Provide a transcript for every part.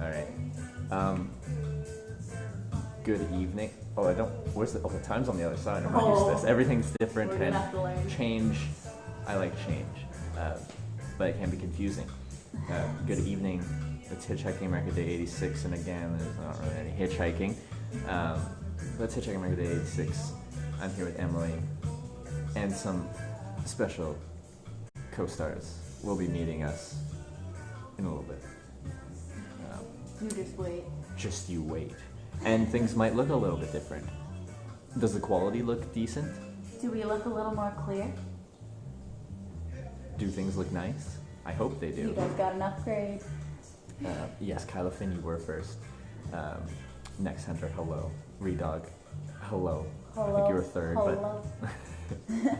right. Good evening. Oh, I don't. Where's the? Oh, the time's on the other side. I'm not used to this. Everything's different We're gonna have to learn. change. I like change, but it can be confusing. Good evening. It's Hitchhiking America Day 86, and again, there's not really any hitchhiking. That's Hitchhiking America Day 86. I'm here with Emily and some special co-stars will be meeting us in a little bit. You just wait. Just you wait. And things might look a little bit different. Does the quality look decent? Do we look a little more clear? Do things look nice? I hope they do. You guys got an upgrade. Yes, Kyla Finn, you were first. Next Hunter, hello. Redog, hello. Hello. I think you were third, hello. but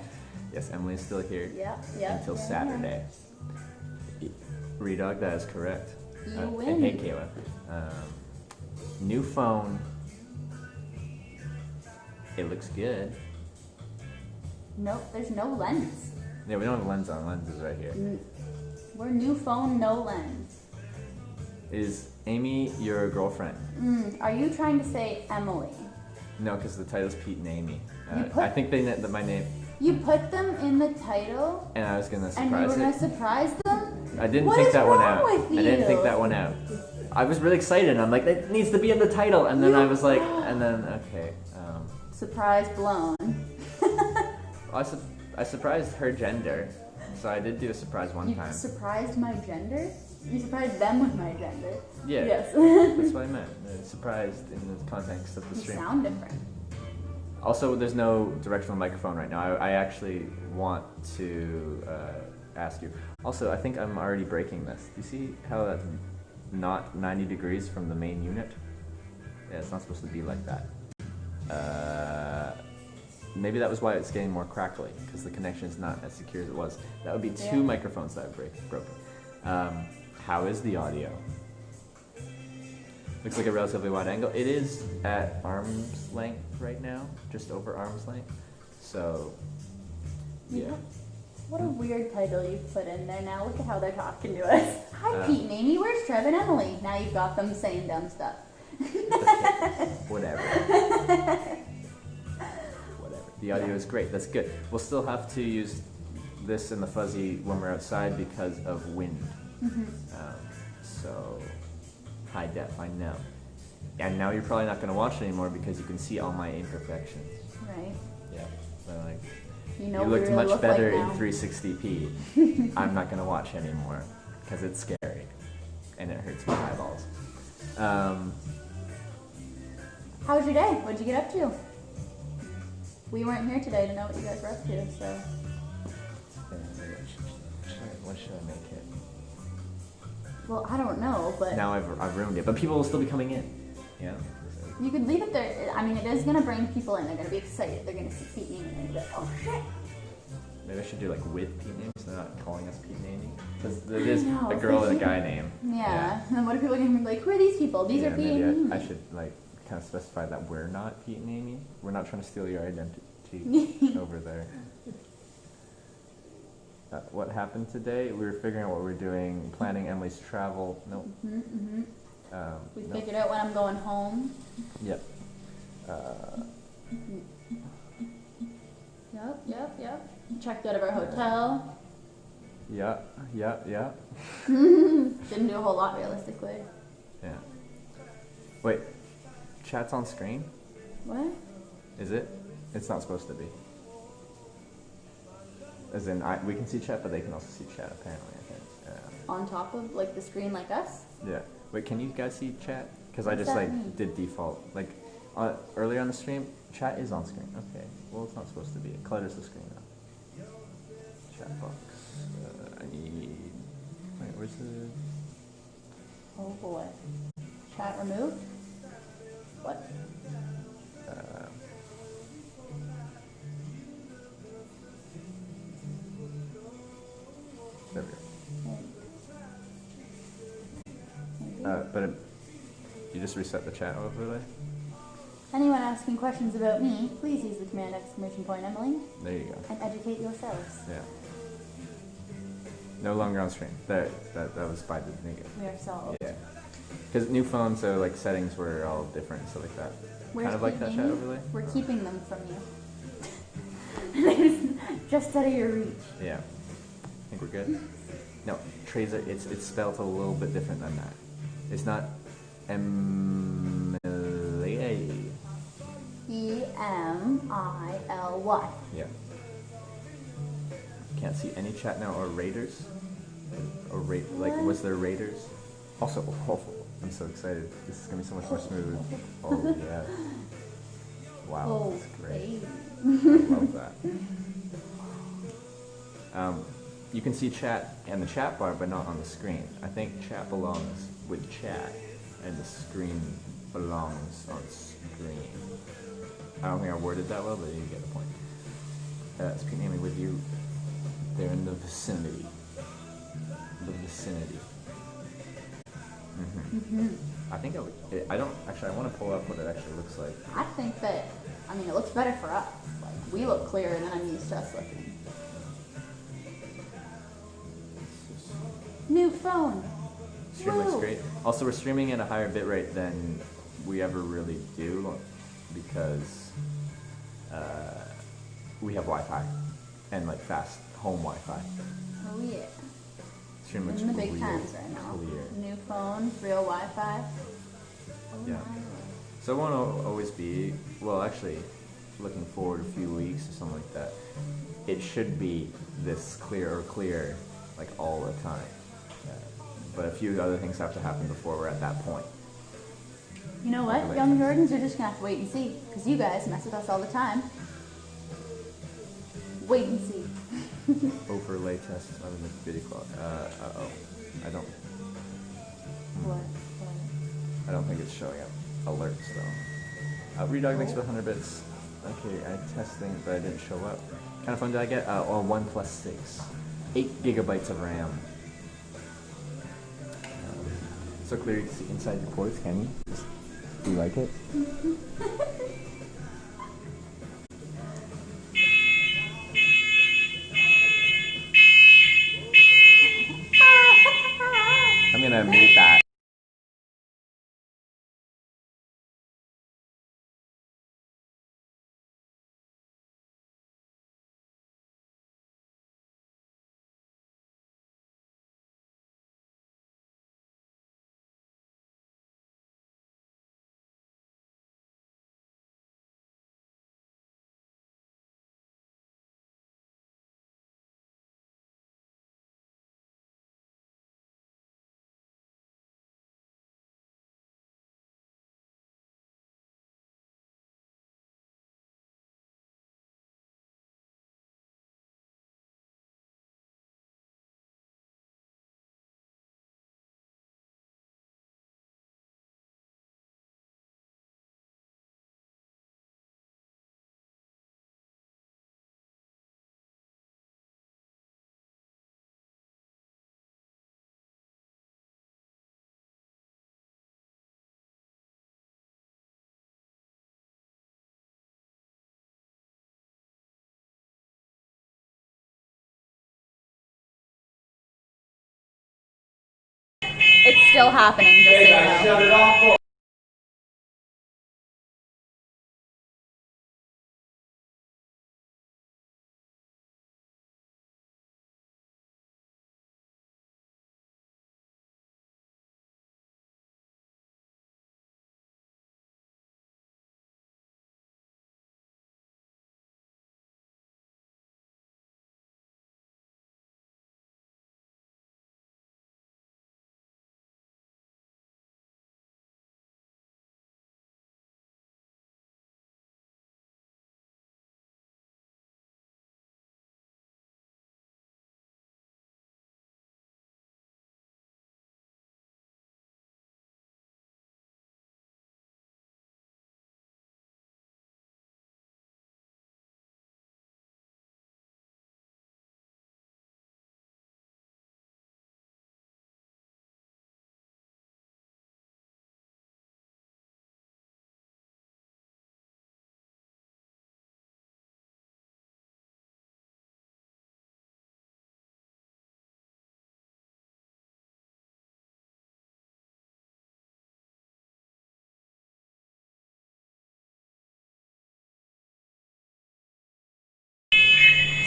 yes, Emily's still here until Saturday. Redog, that is correct. You win. And hey, Kayla. New phone. It looks good. Nope, there's no lens. Yeah, we don't have a lens on. Lens is right here. We're new phone, no lens. Is Amy your girlfriend? Are you trying to say Emily? No, because the title's Pete and Amy. I think they know that my name. You put them in the title, And I was gonna and you were surprise gonna it. surprise them. I didn't What think is that one wrong out. with I didn't you? think that one out. I was really excited. And I'm like, that needs to be in the title. And then I was like, and then okay. Surprise blown. I surprised her gender, so I did do a surprise one You time. surprised my gender? You surprised them with my gender? Yeah. Yes. That's what I meant. Surprised in the context of the You stream. sound different. Also, there's no directional microphone right now. I actually want to ask you. Also, I think I'm already breaking this. Do you see how that's not 90 degrees from the main unit? Yeah, it's not supposed to be like that. Maybe that was why it's getting more crackly, because the connection is not as secure as it was. That would be two microphones that are broken. How is the audio? Looks like a relatively wide angle. It is at arm's length right now, just over arm's length. So, yeah. What a weird title you've put in there now. Look at how they're talking to us. Hi, Pete and Amy. Where's Trev and Emily? Now you've got them saying dumb stuff. Okay. Whatever. The audio is great. That's good. We'll still have to use this in the fuzzy when we're outside because of wind. So, high def, I know. And now you're probably not going to watch it anymore because you can see all my imperfections. Right. Yeah. But like, You know you what looked we really much look better like in now. 360p. I'm not going to watch anymore because it's scary and it hurts my eyeballs. How was your day? What'd you get up to? We weren't here today to know what you guys were up to, so. What should I make it? Well, I don't know, but Now I've ruined it, but people will still be coming in. Yeah. you could leave it there. I mean, it is gonna bring people in. They're gonna be excited. They're gonna see Pete and Amy and they're gonna be like, oh shit. Maybe I should do like with Pete names. They're not calling us Pete and Amy. Because there is know, a girl and a guy name. Yeah. And then what are people gonna be like? Who are these people? These are Pete maybe and Amy. I should like kind of specify that we're not Pete and Amy. We're not trying to steal your identity over there. What happened today? We were figuring out what we were doing, planning Emily's travel. Nope. We figured out when I'm going home. Yep. Yep. Checked out of our hotel. Yeah. Didn't do a whole lot realistically. Yeah. Wait, chat's on screen? What? Is it? It's not supposed to be. As in, we can see chat, but they can also see chat, apparently, I think. On top of like the screen like us? Yeah. Wait, can you guys see chat? Because I What's just that like mean? did default. Like, earlier on the stream, chat is on screen. Okay. Well, it's not supposed to be. It clutters the screen now. Chat box. I need... Wait, where's the... Oh boy. Chat removed? What? There we go. But you just reset the chat overlay? Anyone asking questions about me, please use the command !Emily There you go. and educate yourselves. Yeah. No longer on screen. That was by the negative. We are solved. Yeah. Because new phones, so like settings were all different and stuff like that. Kind of like that chat overlay. We're keeping them from you. Just out of your reach. Yeah. I think we're good. No, Tracer. It's spelled a little bit different than that. It's not Emily. Emily. Yeah. Can't see any chat now or raiders. Or like was there raiders? Also, oh, I'm so excited. This is gonna be so much more smooth. Oh yeah. Wow, that's great. I love that. You can see chat and the chat bar, but not on the screen. I think chat belongs with chat, and the screen belongs on screen. I don't think I worded that well, but you get the point. It's peteandamy with you. They're in the vicinity. The vicinity. I think I don't actually. I want to pull up what it actually looks like. I think that, I mean, it looks better for us. Like, we look clearer than I'm used to us looking. New phone. Stream looks great. Also, we're streaming at a higher bitrate than we ever really do because we have Wi-Fi and like fast home Wi-Fi. Oh yeah. Stream looks In the clear, big times right now. clear. New phone, real Wi-Fi. Oh Yeah. my. So it won't always be, well actually, looking forward a few weeks or something like that, it should be this clear like all the time. But a few other things have to happen before we're at that point. You know what? Young Jordans are just gonna have to wait and see, because you guys mess with us all the time. Wait and see. Overlay test of the video quality. Uh-oh. I don't What? I don't think it's showing up alerts though. Redog thanks for the 100 bits. Okay, I testing but I didn't show up. What kind of phone did I get? Oh, 1+6. 8 gigabytes of RAM. So clear you can see inside the ports, can you? Do you like it? I'm gonna mute that. It's still happening, just so you know. Shut it off.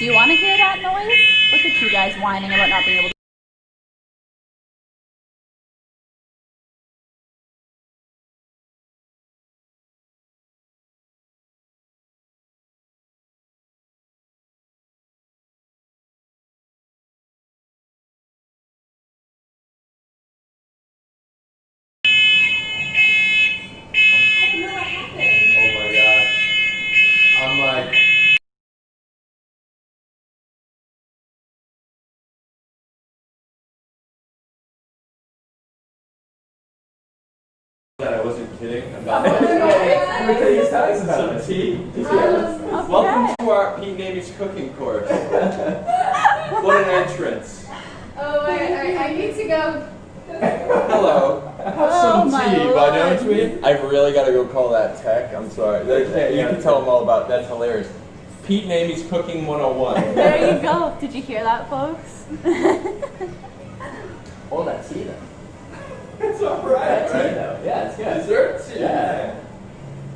Do you want to hear that noise? Look at you guys whining about not being able to. Oh my gosh. I'm like. That I wasn't kidding about it. Let me tell you guys about it. Tea. Welcome to our Pete and Amy's cooking course. What an entrance. Oh, I need to go. Hello. Have some tea, why don't we? I've really got to go call that tech. I'm sorry. You can tell them all about that. That's hilarious. Pete and Amy's Cooking 101. There you go. Did you hear that, folks? Oh, that tea though. It's alright. Tea though. Yeah, it's good. Dessert tea. Yeah.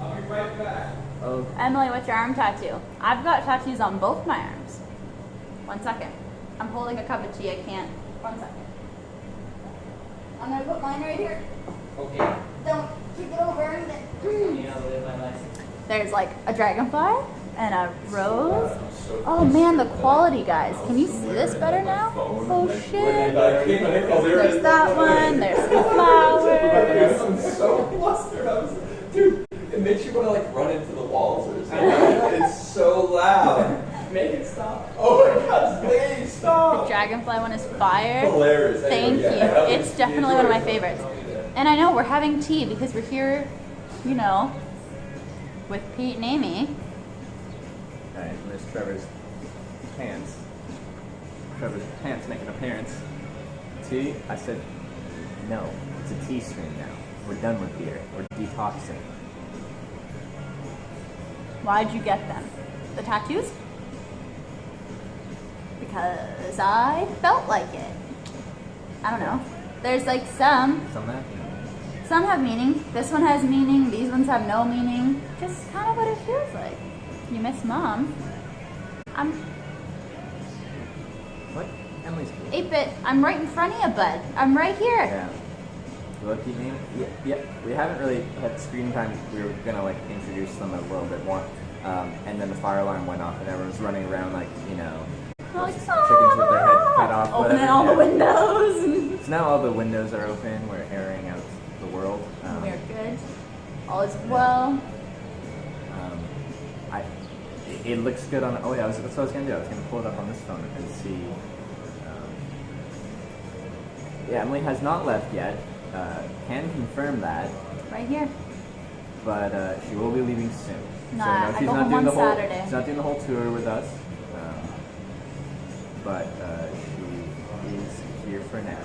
I'll be right back. Oh. Emily, what's your arm tattoo? I've got tattoos on both my arms. 1 second. I'm holding a cup of tea. I can't. 1 second. I'm gonna put mine right here. Okay. Don't kick it over anything. You know, live my life. There's like a dragonfly and a rose. Oh man, the quality, guys. Can you see this better now? Oh shit. There's that one. There's the flowers. I'm so flustered. Dude, it makes you want to like run into the walls or something. It's so loud. Make it stop. Oh my god, please The stop. dragonfly one is fire. Hilarious. Thank you. It's definitely one of my favorites. And I know we're having tea because we're here, you know, with Pete and Amy. Alright, Miss Trevor's pants. Trevor's pants make an appearance. Tea? I said, no. It's a tea stream now. We're done with beer. We're detoxing. Why'd you get them? The tattoos? Because I felt like it. I don't know. There's like some have meaning. This one has meaning. These ones have no meaning. Just kind of what it feels like. You miss mom. What? Emily's 8-bit. I'm right in front of you, bud. I'm right here. Yeah. Lucky name? Yeah. We haven't really had screen time. We were gonna like introduce them a little bit more. And then the fire alarm went off and everyone's running around like, you know, Like, chickens with their head cut off. opening whatever. all the windows. So now all the windows are open. We're airing out the world. We're good. All is well. It looks good on. Oh yeah, that's what I was gonna do. I was gonna pull it up on this phone and see. Yeah, Emily has not left yet. Can confirm that, Right here. but she will be leaving soon. Nah, no, I go home on Saturday. She's not doing the whole tour with us, but she is here for now.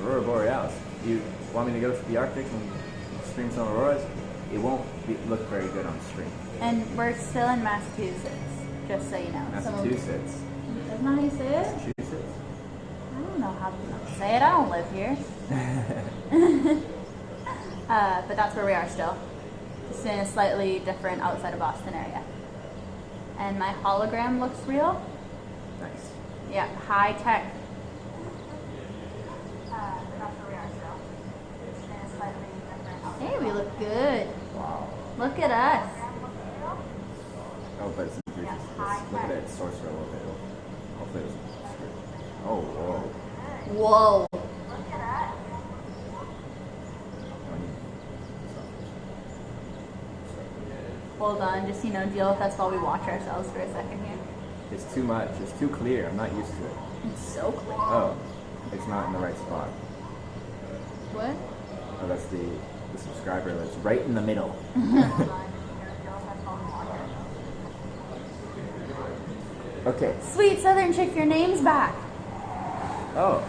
Aurora Borealis. You want me to go to the Arctic and stream some auroras? It won't look very good on stream. And we're still in Massachusetts, just so you know. Massachusetts. Isn't that how you say it? Massachusetts. I don't know how to say it. I don't live here. But that's where we are still. Just in a slightly different outside of Boston area. And my hologram looks real. Nice. Yeah, high tech. But that's where we are still. Just in a slightly different outside. Hey, we look good. Wow. Look at us. Oh, but it's look at it, source for a little bit. Hopefully it doesn't. Oh, whoa. Whoa. Hold on, just, you know, deal with us while we watch ourselves for a second here. It's too much. It's too clear. I'm not used to it. It's so clear. Oh, it's not in the right spot. What? Oh, that's the subscriber that's right in the middle. Okay. Sweet Southern chick, your name's back. Oh.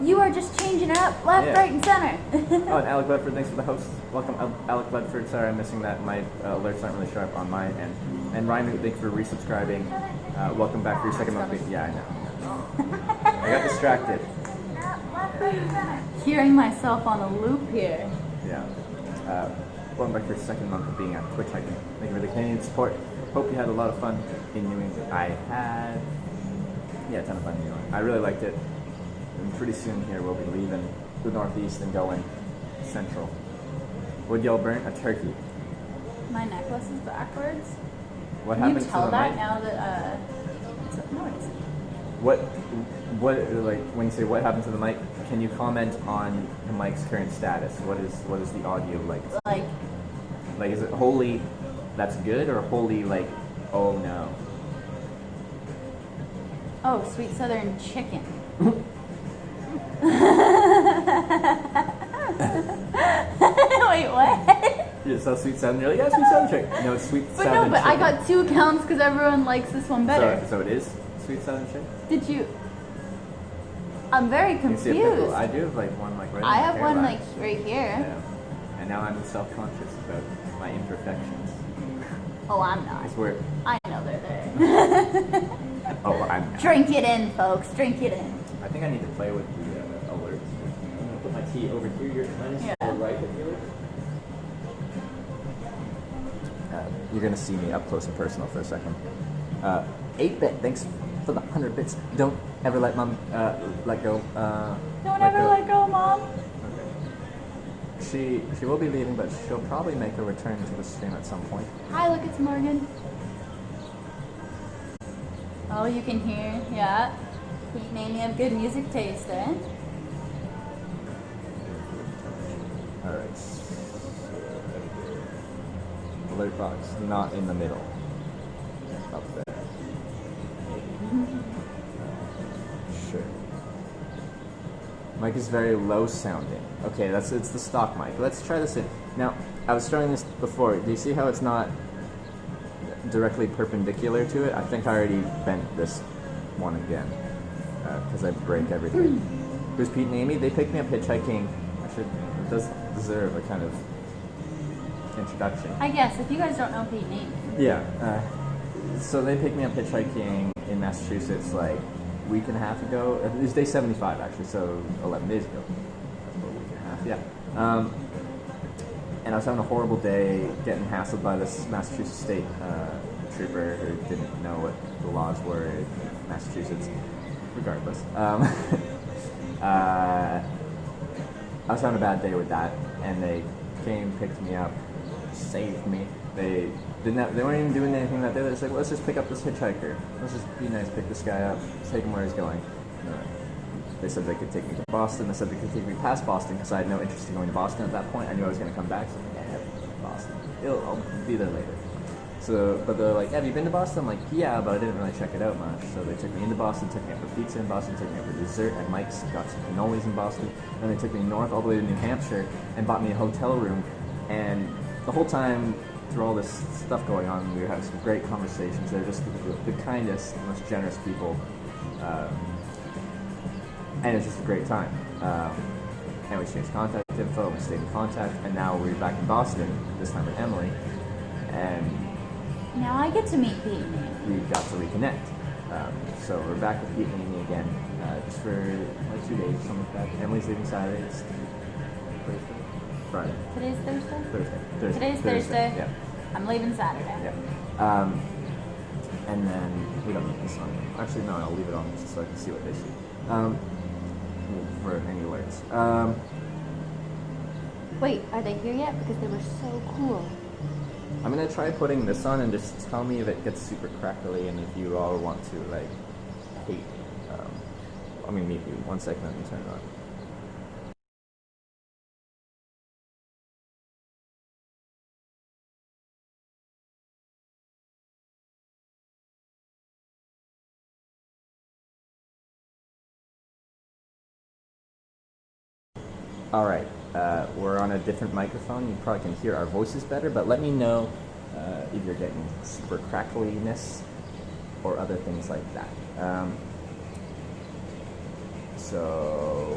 You are just changing it up left, Yeah. right, and center. Oh, and Alec Bedford, thanks for the host. Welcome, Alec Bedford. Sorry, I'm missing that. My alerts aren't really sharp on my end. And Ryan, thanks for resubscribing. Welcome back for your second month. Yeah, I know. I got distracted. Hearing myself on a loop here. Yeah. welcome back to your second month of being at Twitch Hiking. Thank you for the Canadian support. Hope you had a lot of fun in New England. I had, a ton of fun in New England. I really liked it. And pretty soon here we'll be leaving the Northeast and going central. Would y'all burn a turkey? My necklace is backwards. What Can happened you tell to the that mic? now that no, it isn't. What, like, when you say what happened to the mic, can you comment on the mic's current status? What is the audio like? Like, is it wholly, that's good, or wholly, like, oh no? Oh, sweet southern chicken. Wait, what? You just saw sweet southern, you're like, yeah, sweet southern chicken. No, it's sweet But southern no, but chicken. I got 2 accounts because everyone likes this one better. So it is sweet southern chicken? Did you? I'm very You see a pickle? confused. I do have like one like right I in my have one hairline. like right here. Yeah. And now I'm self-conscious about my imperfections. Oh, I'm not. It's weird. I know they're there. Oh, I'm not. Drink it in, folks. Drink it in. I think I need to play with the alerts. I'm gonna put my tea over here. You're minus Yeah. or right with yours. You're gonna see me up close and personal for a second. 8-bit, thanks for the 100 bits. Don't ever let mom let go. Don't ever let go, Mom. Okay. She will be leaving, but she'll probably make a return to the stream at some point. Hi, look, it's Morgan. Oh, you can hear, yeah. Pete made me have good music taste, eh? Alright. Alert box, not in the middle. Up there. Sure. Mic is very low sounding. Okay, it's the stock mic. Let's try this in. Now, I was showing this before. Do you see how it's not directly perpendicular to it? I think I already bent this one again because I break everything. Who's Pete and Amy? They picked me up hitchhiking. It does deserve a kind of introduction. I guess, if you guys don't know Pete and Amy. Yeah. So they picked me up hitchhiking in Massachusetts like a week and a half ago. It was day 75 actually, so 11 days ago. That's about a week and a half, yeah. And I was having a horrible day, getting hassled by this Massachusetts state trooper who didn't know what the laws were in Massachusetts. Regardless. I was having a bad day with that, and they came, picked me up, saved me. They weren't even doing anything that day. They're just like, let's just pick up this hitchhiker. Let's just be nice, pick this guy up, take him where he's going. They said they could take me to Boston. They said they could take me past Boston because I had no interest in going to Boston at that point. I knew I was going to come back, so I was like, yeah, Boston. I'll be there later. So, but they're like, have you been to Boston? I'm like, yeah, but I didn't really check it out much. So they took me into Boston, took me up for pizza in Boston, took me up for dessert at Mike's, got some cannolis in Boston. Then they took me north all the way to New Hampshire and bought me a hotel room. And the whole time, through all this stuff going on, we were having some great conversations. They're just the kindest, most generous people. And it's just a great time. And we exchanged contact info, we stayed in contact, and now we're back in Boston, this time with Emily. And Now I get to meet Pete and Amy. we got to reconnect. So we're back with Pete and Amy again, just for like 2 days, something like that. Emily's leaving Saturday. It's Thursday? Friday. Today's Thursday? Thursday. Today's Thursday. Yeah. I'm leaving Saturday. Yeah. And then we don't need this on. Actually, no, I'll leave it on just so I can see what they see. For any alerts. Wait, are they here yet? Because they were so cool. I'm gonna try putting this on and just tell me if it gets super crackly and if you all want to like hate. I'm gonna mute you 1 second and turn it on. Alright, we're on a different microphone. You probably can hear our voices better, but let me know if you're getting super crackliness or other things like that. So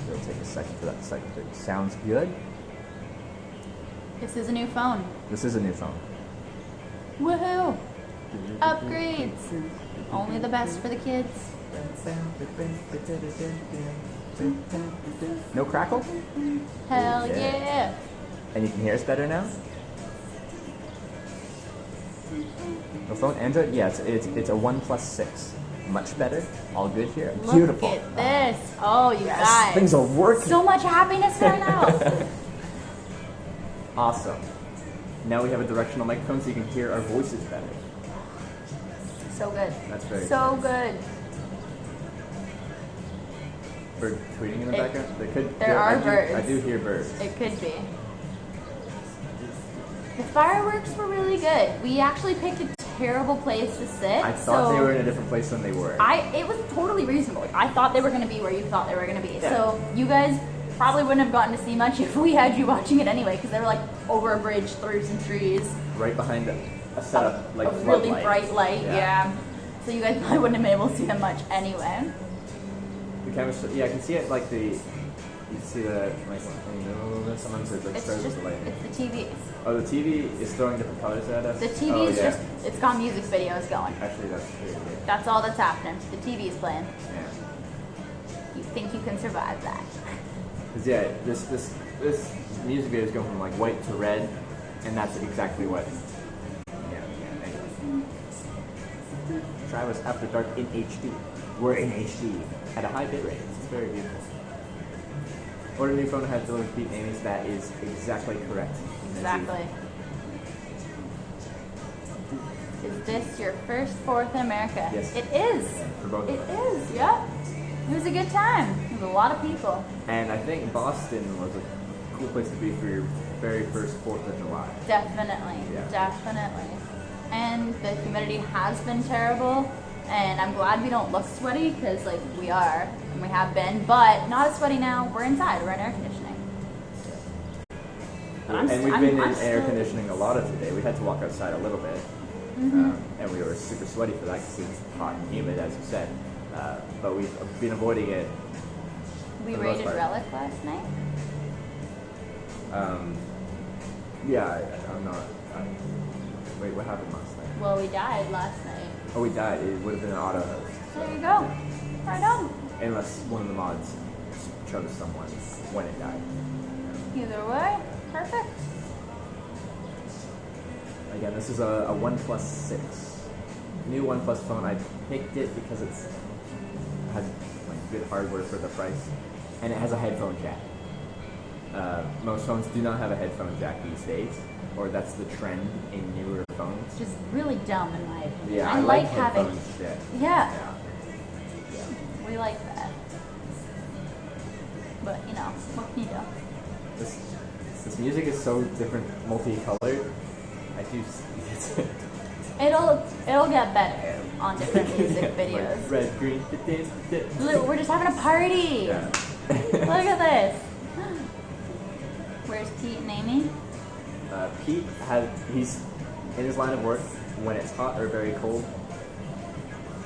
it'll take a second for that second thing. Sounds good? This is a new phone. This is a new phone. Woohoo! Upgrades! Only the best for the kids. No crackle? Hell Yeah. yeah! And you can hear us better now? The phone, Android? Yeah, it's a OnePlus 6. Much better. All good here. Beautiful. Look at this. Oh, you Yes, guys. things are working. So much happiness right now. Awesome. Now we have a directional microphone so you can hear our voices better. So good. That's very so good. Bird tweeting in the background? There are birds. I do hear birds. It could be. The fireworks were really good. We actually picked a terrible place to sit. I thought they were in a different place than they were. It was totally reasonable. Like, I thought they were going to be where you thought they were going to be. Yeah. So you guys probably wouldn't have gotten to see much if we had you watching it anyway, because they were like over a bridge through some trees. Right behind a setup, like a really floodlight. bright light, yeah. So you guys probably wouldn't have been able to see them much anyway. The camera's, yeah, I can see it like you see the, like, sometimes it like It's starts just, with the light. it's the TV. Oh, the TV is throwing different colors at us? The TV Oh, is yeah. just, it's got music videos going. Actually, that's true. Yeah. That's all that's happening. The TV is playing. Yeah. You think you can survive that? Because yeah, this music video is going from like white to red, and that's exactly what. Yeah. Anyway. Travis After Dark in HD. We're in HD at a high bit rate. It's very beautiful. Order a new phone has delivered Pete and Amy's. That is exactly correct. Exactly. Is this your first 4th in America? Yes. It is. For both It of us. is, yep. It was a good time. There was a lot of people. And I think Boston was a cool place to be for your very first 4th of July. Definitely, Yeah. definitely. And the humidity has been terrible. And I'm glad we don't look sweaty, because like we are, and we have been, but not as sweaty now. We're inside, we're in air conditioning. But And we've I'm been in air still- conditioning a lot of today. We had to walk outside a little bit. And we were super sweaty for that because it's hot and humid, as you said. But we've been avoiding it. We for the most raided part. Relic last night. Yeah, I'm not. Wait, what happened last night? Well, we died last night. Oh, we died. It would have been an auto host. There you go. Right on. Unless one of the mods chose someone when it died. Either way, perfect. Again, this is a OnePlus 6. New OnePlus phone. I picked it because it has like good hardware for the price, and it has a headphone jack. Most phones do not have a headphone jack these days, or that's the trend in newer phones. It's just really dumb in my opinion. Yeah, I like having. headphones jack. Yeah, Yeah. we like that. But you know, what can you do? This music is so different, multicolored. I do. It'll get better on different music Like videos. red, green. Look, we're just having a party. Yeah. Look at this. Where's Pete and Amy? Pete he's in his line of work when it's hot or very cold.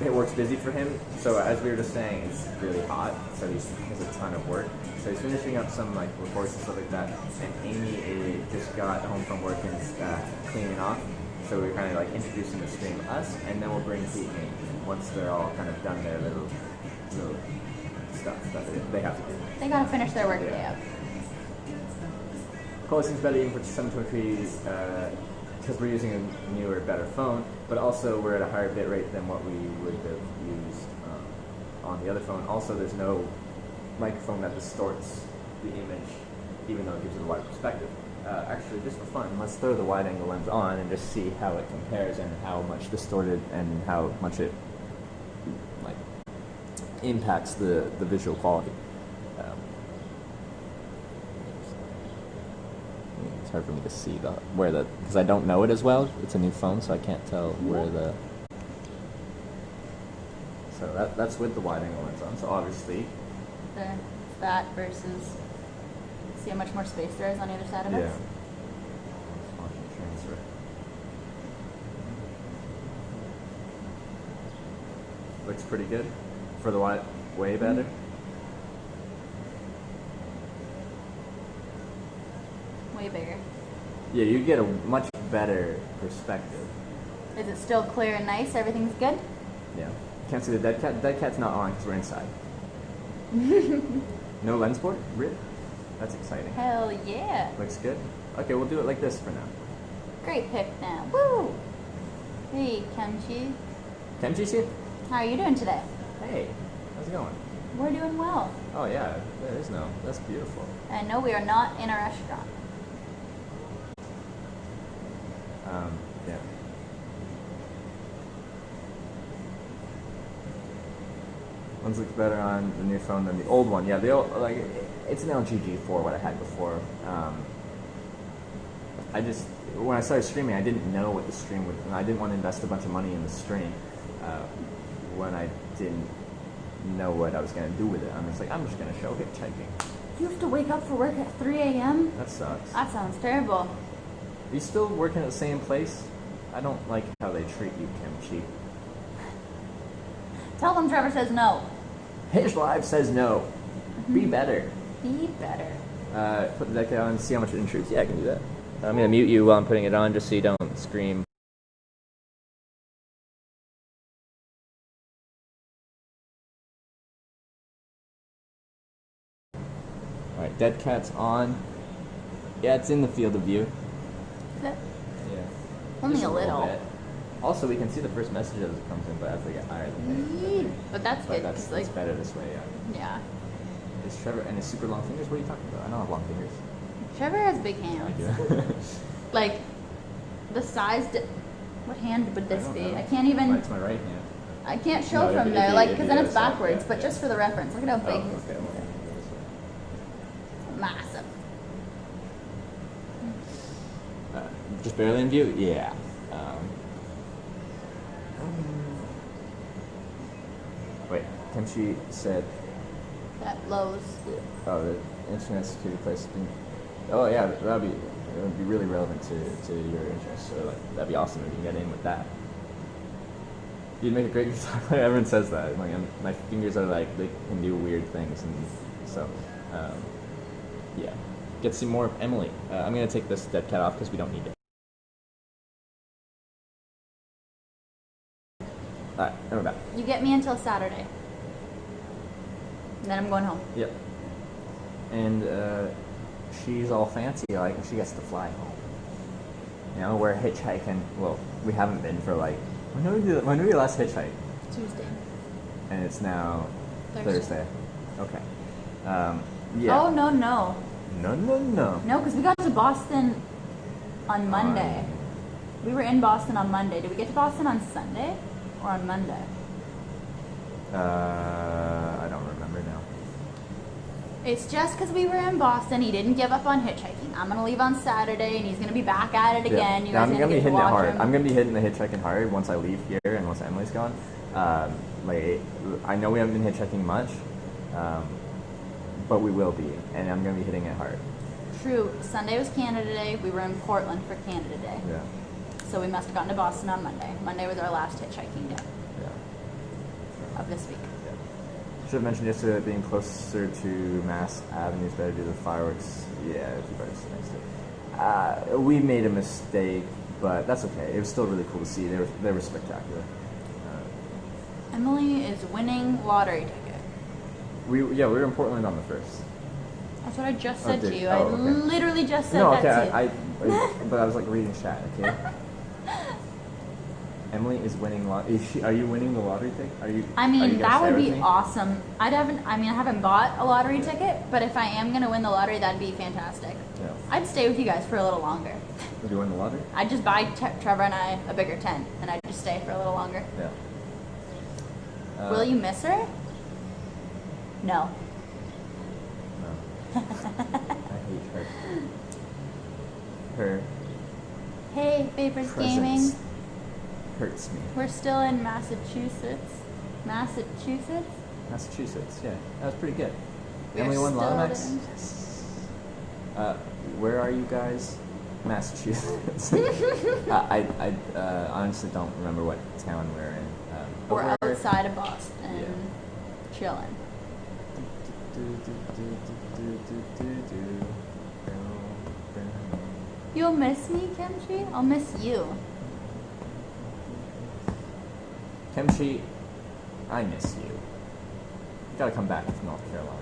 It works busy for him. So as we were just saying, it's really hot, so he has a ton of work. So he's finishing up some like reports and stuff like that. And Amy just got home from work and is cleaning off. So we're kind of like introducing the stream us, and then we'll bring Pete and Amy once they're all kind of done their little stuff that they have to do. They gotta finish their work day up. Quality seems better even for 720p because we're using a newer, better phone, but also we're at a higher bit rate than what we would have used on the other phone. Also, there's no microphone that distorts the image, even though it gives it a wider perspective. Actually, just for fun, let's throw the wide-angle lens on and just see how it compares and how much distorted and how much it like impacts the visual quality. It's hard for me to see because I don't know it as well. It's a new phone, so I can't tell where the. So that's with the wide-angle lens on. So obviously. That versus. See how much more space there is on the other side of it? Yeah. Transfer. Looks pretty good for the wide, way better. Way bigger. Yeah, you get a much better perspective. Is it still clear and nice? Everything's good? Yeah. Can't see the dead cat. Dead cat's not on because we're inside. No lens port? Really? That's exciting. Hell yeah. Looks good. Okay, we'll do it like this for now. Great pick now. Woo! Hey, Kimchi. Kimchi's here? How are you doing today? Hey, how's it going? We're doing well. Oh yeah, there is no. That's beautiful. And no, we are not in a restaurant. Yeah. One's looks better on the new phone than the old one. Yeah, the old, like, it's an LG G4, what I had before. I just, when I started streaming, I didn't know what the stream would, and I didn't want to invest a bunch of money in the stream when I didn't know what I was going to do with it. I'm just like, I'm just going to show hitchhiking. You have to wake up for work at 3 a.m.? That sucks. That sounds terrible. Are you still working at the same place? I don't like how they treat you, Kimchi. Tell them Trevor says no. Hitch Live says no. Be better. Be better. Put the deck on and see how much it intrudes. Yeah, I can do that. I'm going to mute you while I'm putting it on just so you don't scream. Alright, Dead Cat's on. Yeah, it's in the field of view. Is it? Yeah. Only Just a little. bit. Also, we can see the first message as it comes in, but as they get higher than Yee. But that's good. That's 'cause, like, it's better this way, yeah. yeah. Is Trevor and his super long fingers? What are you talking about? I don't have long fingers. Trevor has big I hands. do. Like, the size. What hand would this I don't be? know. I can't even. It's my right hand. I can't show No, from it'd there, be- like, it'd because be then it's this side, backwards. yeah, But yeah. just for the reference, look at how big Oh, his okay, fingers well, are. this way. Massive. Just barely in view? Yeah. Wait, Kimchi said, That Lowe's. oh, the internet security place thing. Oh yeah, it would be really relevant to your interests. So like, that'd be awesome if you can get in with that. You'd make a great guitar player. Everyone says that. Like, my fingers are like, they can do weird things, and so yeah. Get to see more of Emily. I'm gonna take this dead cat off because we don't need it. Alright, then we're back. You get me until Saturday. And then I'm going home. Yep. And she's all fancy, like, she gets to fly home. You know, we're hitchhiking. Well, we haven't been for like, when did we last hitchhike? Tuesday. And it's now Thursday. Okay. Yeah. Oh, no. No. No, because we got to Boston on Monday. We were in Boston on Monday. Did we get to Boston on Sunday or on Monday? I don't remember now. It's just because we were in Boston. He didn't give up on hitchhiking. I'm going to leave on Saturday, and he's going to be back at it again. You Yeah, guys I'm are gonna be get to hitting it watch hard. him. I'm gonna be hitting the hitchhiking hard once I leave here and once Emily's gone. Like, I know we haven't been hitchhiking much, but we will be, and I'm gonna be hitting it hard. True. Sunday was Canada Day. We were in Portland for Canada Day. Yeah. So we must have gotten to Boston on Monday. Monday was our last hitchhiking day Yeah. of this week. Should have mentioned yesterday that being closer to Mass Avenue is better due to the fireworks. Yeah, too bad it's next to it. We made a mistake, but that's okay. It was still really cool to see. They were spectacular. Emily is winning lottery ticket. We were in Portland on the 1st. That's what I just Oh, said did to you? you. Oh, I okay. literally just said No, that okay, to you. but I was like reading chat. Okay. Emily is winning are you winning the lottery ticket? I are you mean, gonna that share would with be me? awesome. I haven't bought a lottery ticket, but if I am going to win the lottery, that'd be fantastic. Yeah. I'd stay with you guys for a little longer. Would you win the lottery? I'd just buy Trevor and I a bigger tent, and I'd just stay for a little longer. Yeah. Will you miss her? No. No. I hate her. Her Hey, Vapors presence Gaming. hurts me. We're still in Massachusetts. Massachusetts? Massachusetts, yeah. That was pretty good. We Emily are won still Lotomax? in- Yes. Where are you guys? Massachusetts. I honestly don't remember what town we're in. But We're outside of Boston, Yeah. chilling. You'll miss me, Kimchi? I'll miss you. Kimchi, I miss you. You gotta come back to North Carolina.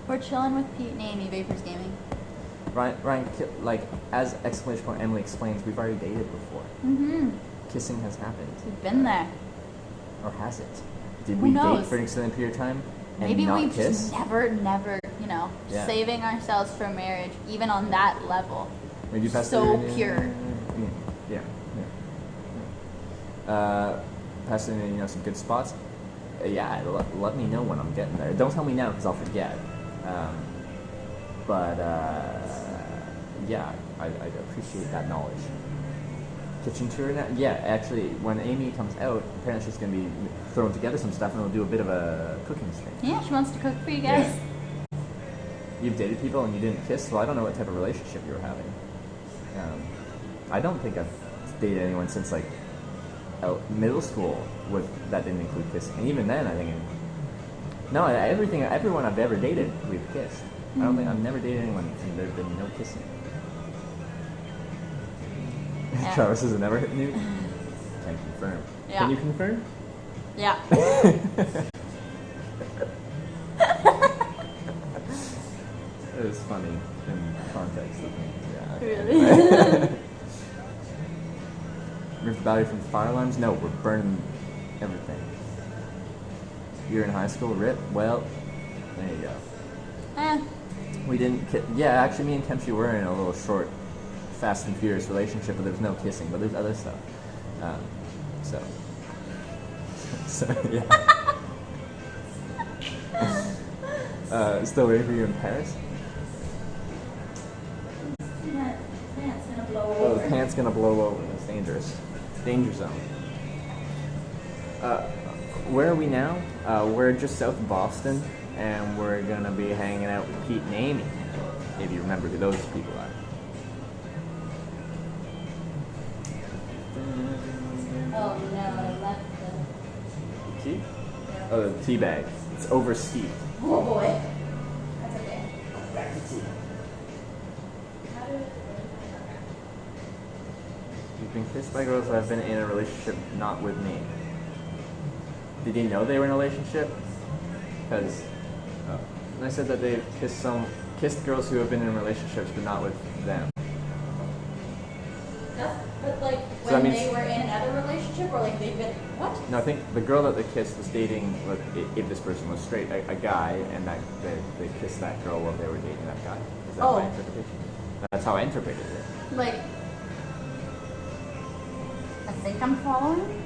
We're chilling with Pete and Amy, Vapors Gaming. Ryan, like, as exclamation point Emily explains, we've already dated before. Mm-hmm. Kissing has happened. We've been there. Or has it? Did Who we knows? date for an extended period of time and Maybe not we've kiss? just never, Yeah. saving ourselves for marriage, even on that level. Maybe you passed So it, pure. Yeah. Passed in, some good spots. Yeah, let me know when I'm getting there. Don't tell me now because I'll forget. Yeah, I appreciate that knowledge. Kitchen tour now? Yeah, actually, when Amy comes out, apparently she's going to be throwing together some stuff and we'll do a bit of a cooking stream. Yeah, she wants to cook for you guys. Yeah. You've dated people and you didn't kiss, so I don't know what type of relationship you were having. I don't think I've dated anyone since like middle school that didn't include kissing, and even then I think everyone I've ever dated we've kissed. I don't think I've never dated anyone and there's been no kissing. Yeah. Travis has never hit you. Can confirm. Yeah. Can you confirm? Yeah. It was funny in context. Yeah. Really? Remove the battery from the fire alarms? No, we're burning everything. You're in high school, rip? Well, there you go. We didn't yeah, actually me and Kempsey were in a little short Fast and Furious relationship, but there's no kissing, but there's other stuff. So yeah. Still waiting for you in Paris? Pants gonna blow Oh, over. the pant's gonna blow over. It's dangerous. Danger zone. Where are we now? We're just south of Boston, and we're gonna be hanging out with Pete and Amy, if you remember who those people are. Oh no, I left The tea? Oh, the tea bag. It's oversteeped. Oh boy. That's okay. Back to tea. You've been kissed by girls that have been in a relationship not with me. Did you know they were in a relationship? Because I said that they've kissed girls who have been in relationships but not with them. But like So that when means- they were in another relationship, or like they've been what? No, I think the girl that they kissed was dating, if this person was straight, a guy, and that they kissed that girl while they were dating that guy. Is that my Oh. interpretation? That's how I interpreted it. Like, I think I'm following.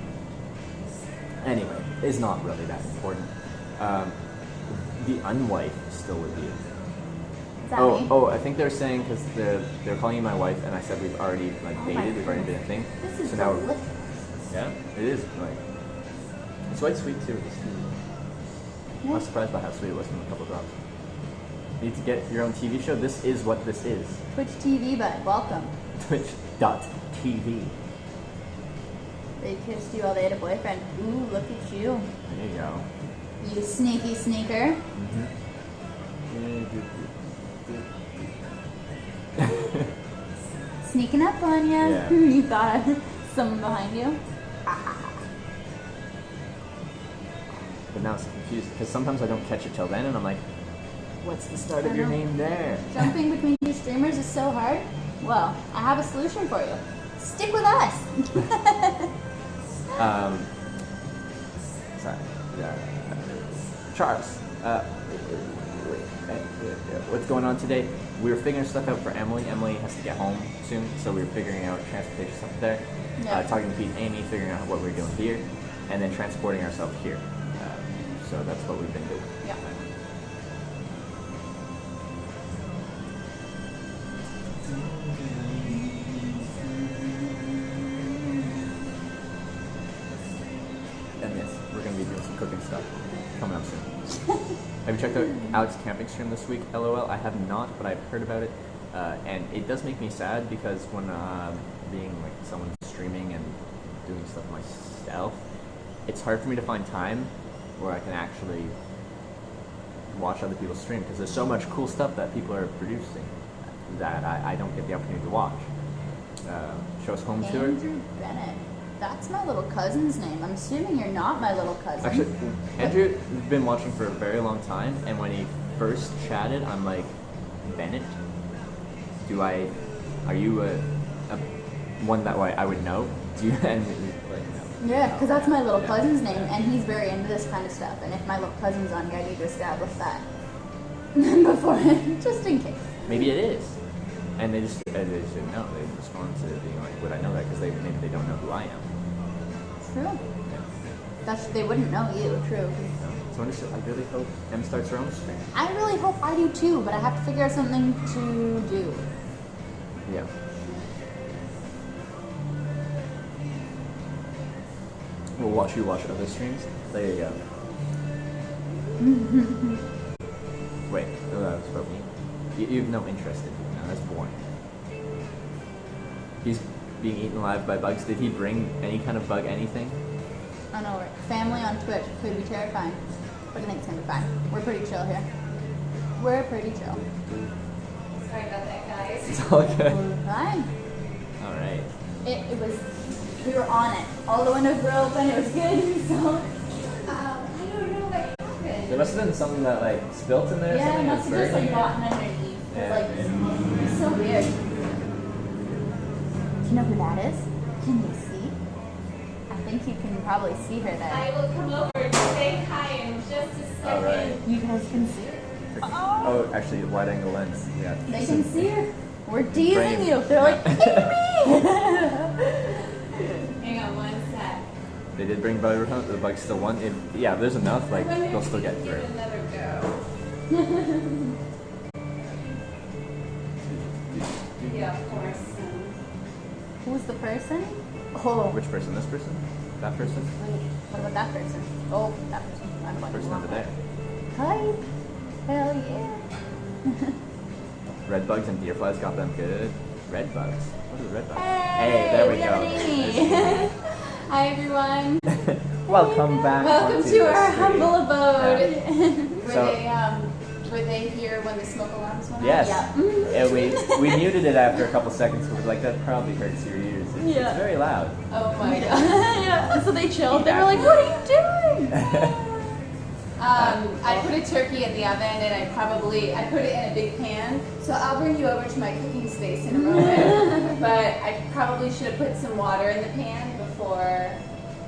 Anyway, it's not really that important. The unwife is still with you. Is that me? Oh, I think they're saying because they're calling you my wife, and I said we've already my dated, we've already been a thing. This is so now, delicious. yeah, it is like it's quite sweet too. I was surprised by how sweet it was from a couple drops. You need to get your own TV show. This is what this is. Twitch TV, bud. Welcome. Twitch.tv. They kissed you while they had a boyfriend. Ooh, look at you. There you go. You sneaky sneaker. Sneaking up on you. Yeah. You thought I someone behind you. But now it's confused because sometimes I don't catch it till then, and I'm like, what's the start of your name there? Jumping between two streamers is so hard. Well, I have a solution for you. Stick with us. Sorry. Charles, what's going on today? We were figuring stuff out for Emily. Emily has to get home soon, so we were figuring out transportation stuff there. Yeah. Talking to Pete and Amy, figuring out what we're doing here, and then transporting ourselves here. So that's what we've been doing. Yeah. And yes, we're going to be doing some cooking stuff coming up soon. Have you checked out Alex's camping stream this week? LOL. I have not, but I've heard about it. And it does make me sad because when being like someone streaming and doing stuff myself, it's hard for me to find time where I can actually watch other people stream because there's so much cool stuff that people are producing that I don't get the opportunity to watch. Show us home tour. Andrew Bennett. That's my little cousin's name. I'm assuming you're not my little cousin. Actually, Andrew has been watching for a very long time, and when he first chatted, I'm like, Bennett? Are you a one that I would know? Do you? And like, no. Yeah, because that's my little cousin's name, and he's very into this kind of stuff. And if my little cousin's on here, I need to establish that before, just in case. Maybe it is, and they just didn't know. They respond to being like, "Would I know that?" Because maybe they don't know who I am. True. They wouldn't know you. True. So I really hope Em starts her own stream. I really hope I do too, but I have to figure out something to do. Yeah. We'll watch other streams. There you go. Wait, that was about me. You have no interest in him now. That's boring. He's being eaten alive by bugs. Did he bring any kind of bug anything? I know. Family on Twitch could be terrifying, but I think it's gonna be fine. We're pretty chill here. We're pretty chill. Sorry about that, guys. It's all good. We're fine. All right. It was. We were on it. All the windows were open. It was good. So. I don't know what happened. There must have been something that like spilt in there. Yeah, it something must have that's just like burning. gotten underneath. Yeah. It's so weird. Do you know who that is? Can you see? I think you can probably see her there. I will come over to say hi in just a second. All right. You guys can see her. Oh, actually, wide angle lens. Yeah. They can see her. We're teasing Frame. you. They're like, "Eat me!" Hang on one sec. They did bring bug repellent. The bugs still won. Yeah, there's enough. Like I wonder they'll if still we get can through. give it another go. Yeah, of course. Who's the person? Oh, Which person? This person? That person? wait. What about that person? Oh, that person. I'm going Person over there. Hi. Hell yeah. Red bugs and deer flies got them good. Red bugs. What are the red bugs? Hey, there we we have go. an Amy. There's Hi, everyone. Amy. Welcome back. Welcome onto to the our stream. humble abode. So- Were they here when the smoke alarms went off? Yes. Yeah. And we muted it after a couple seconds. We were like, that probably hurts your ears. It's Yeah. very loud. Oh my god. Yeah. So they chilled. They were like, "What are you doing?" I put a turkey in the oven and I put it in a big pan. So I'll bring you over to my cooking space in a moment. But I probably should have put some water in the pan before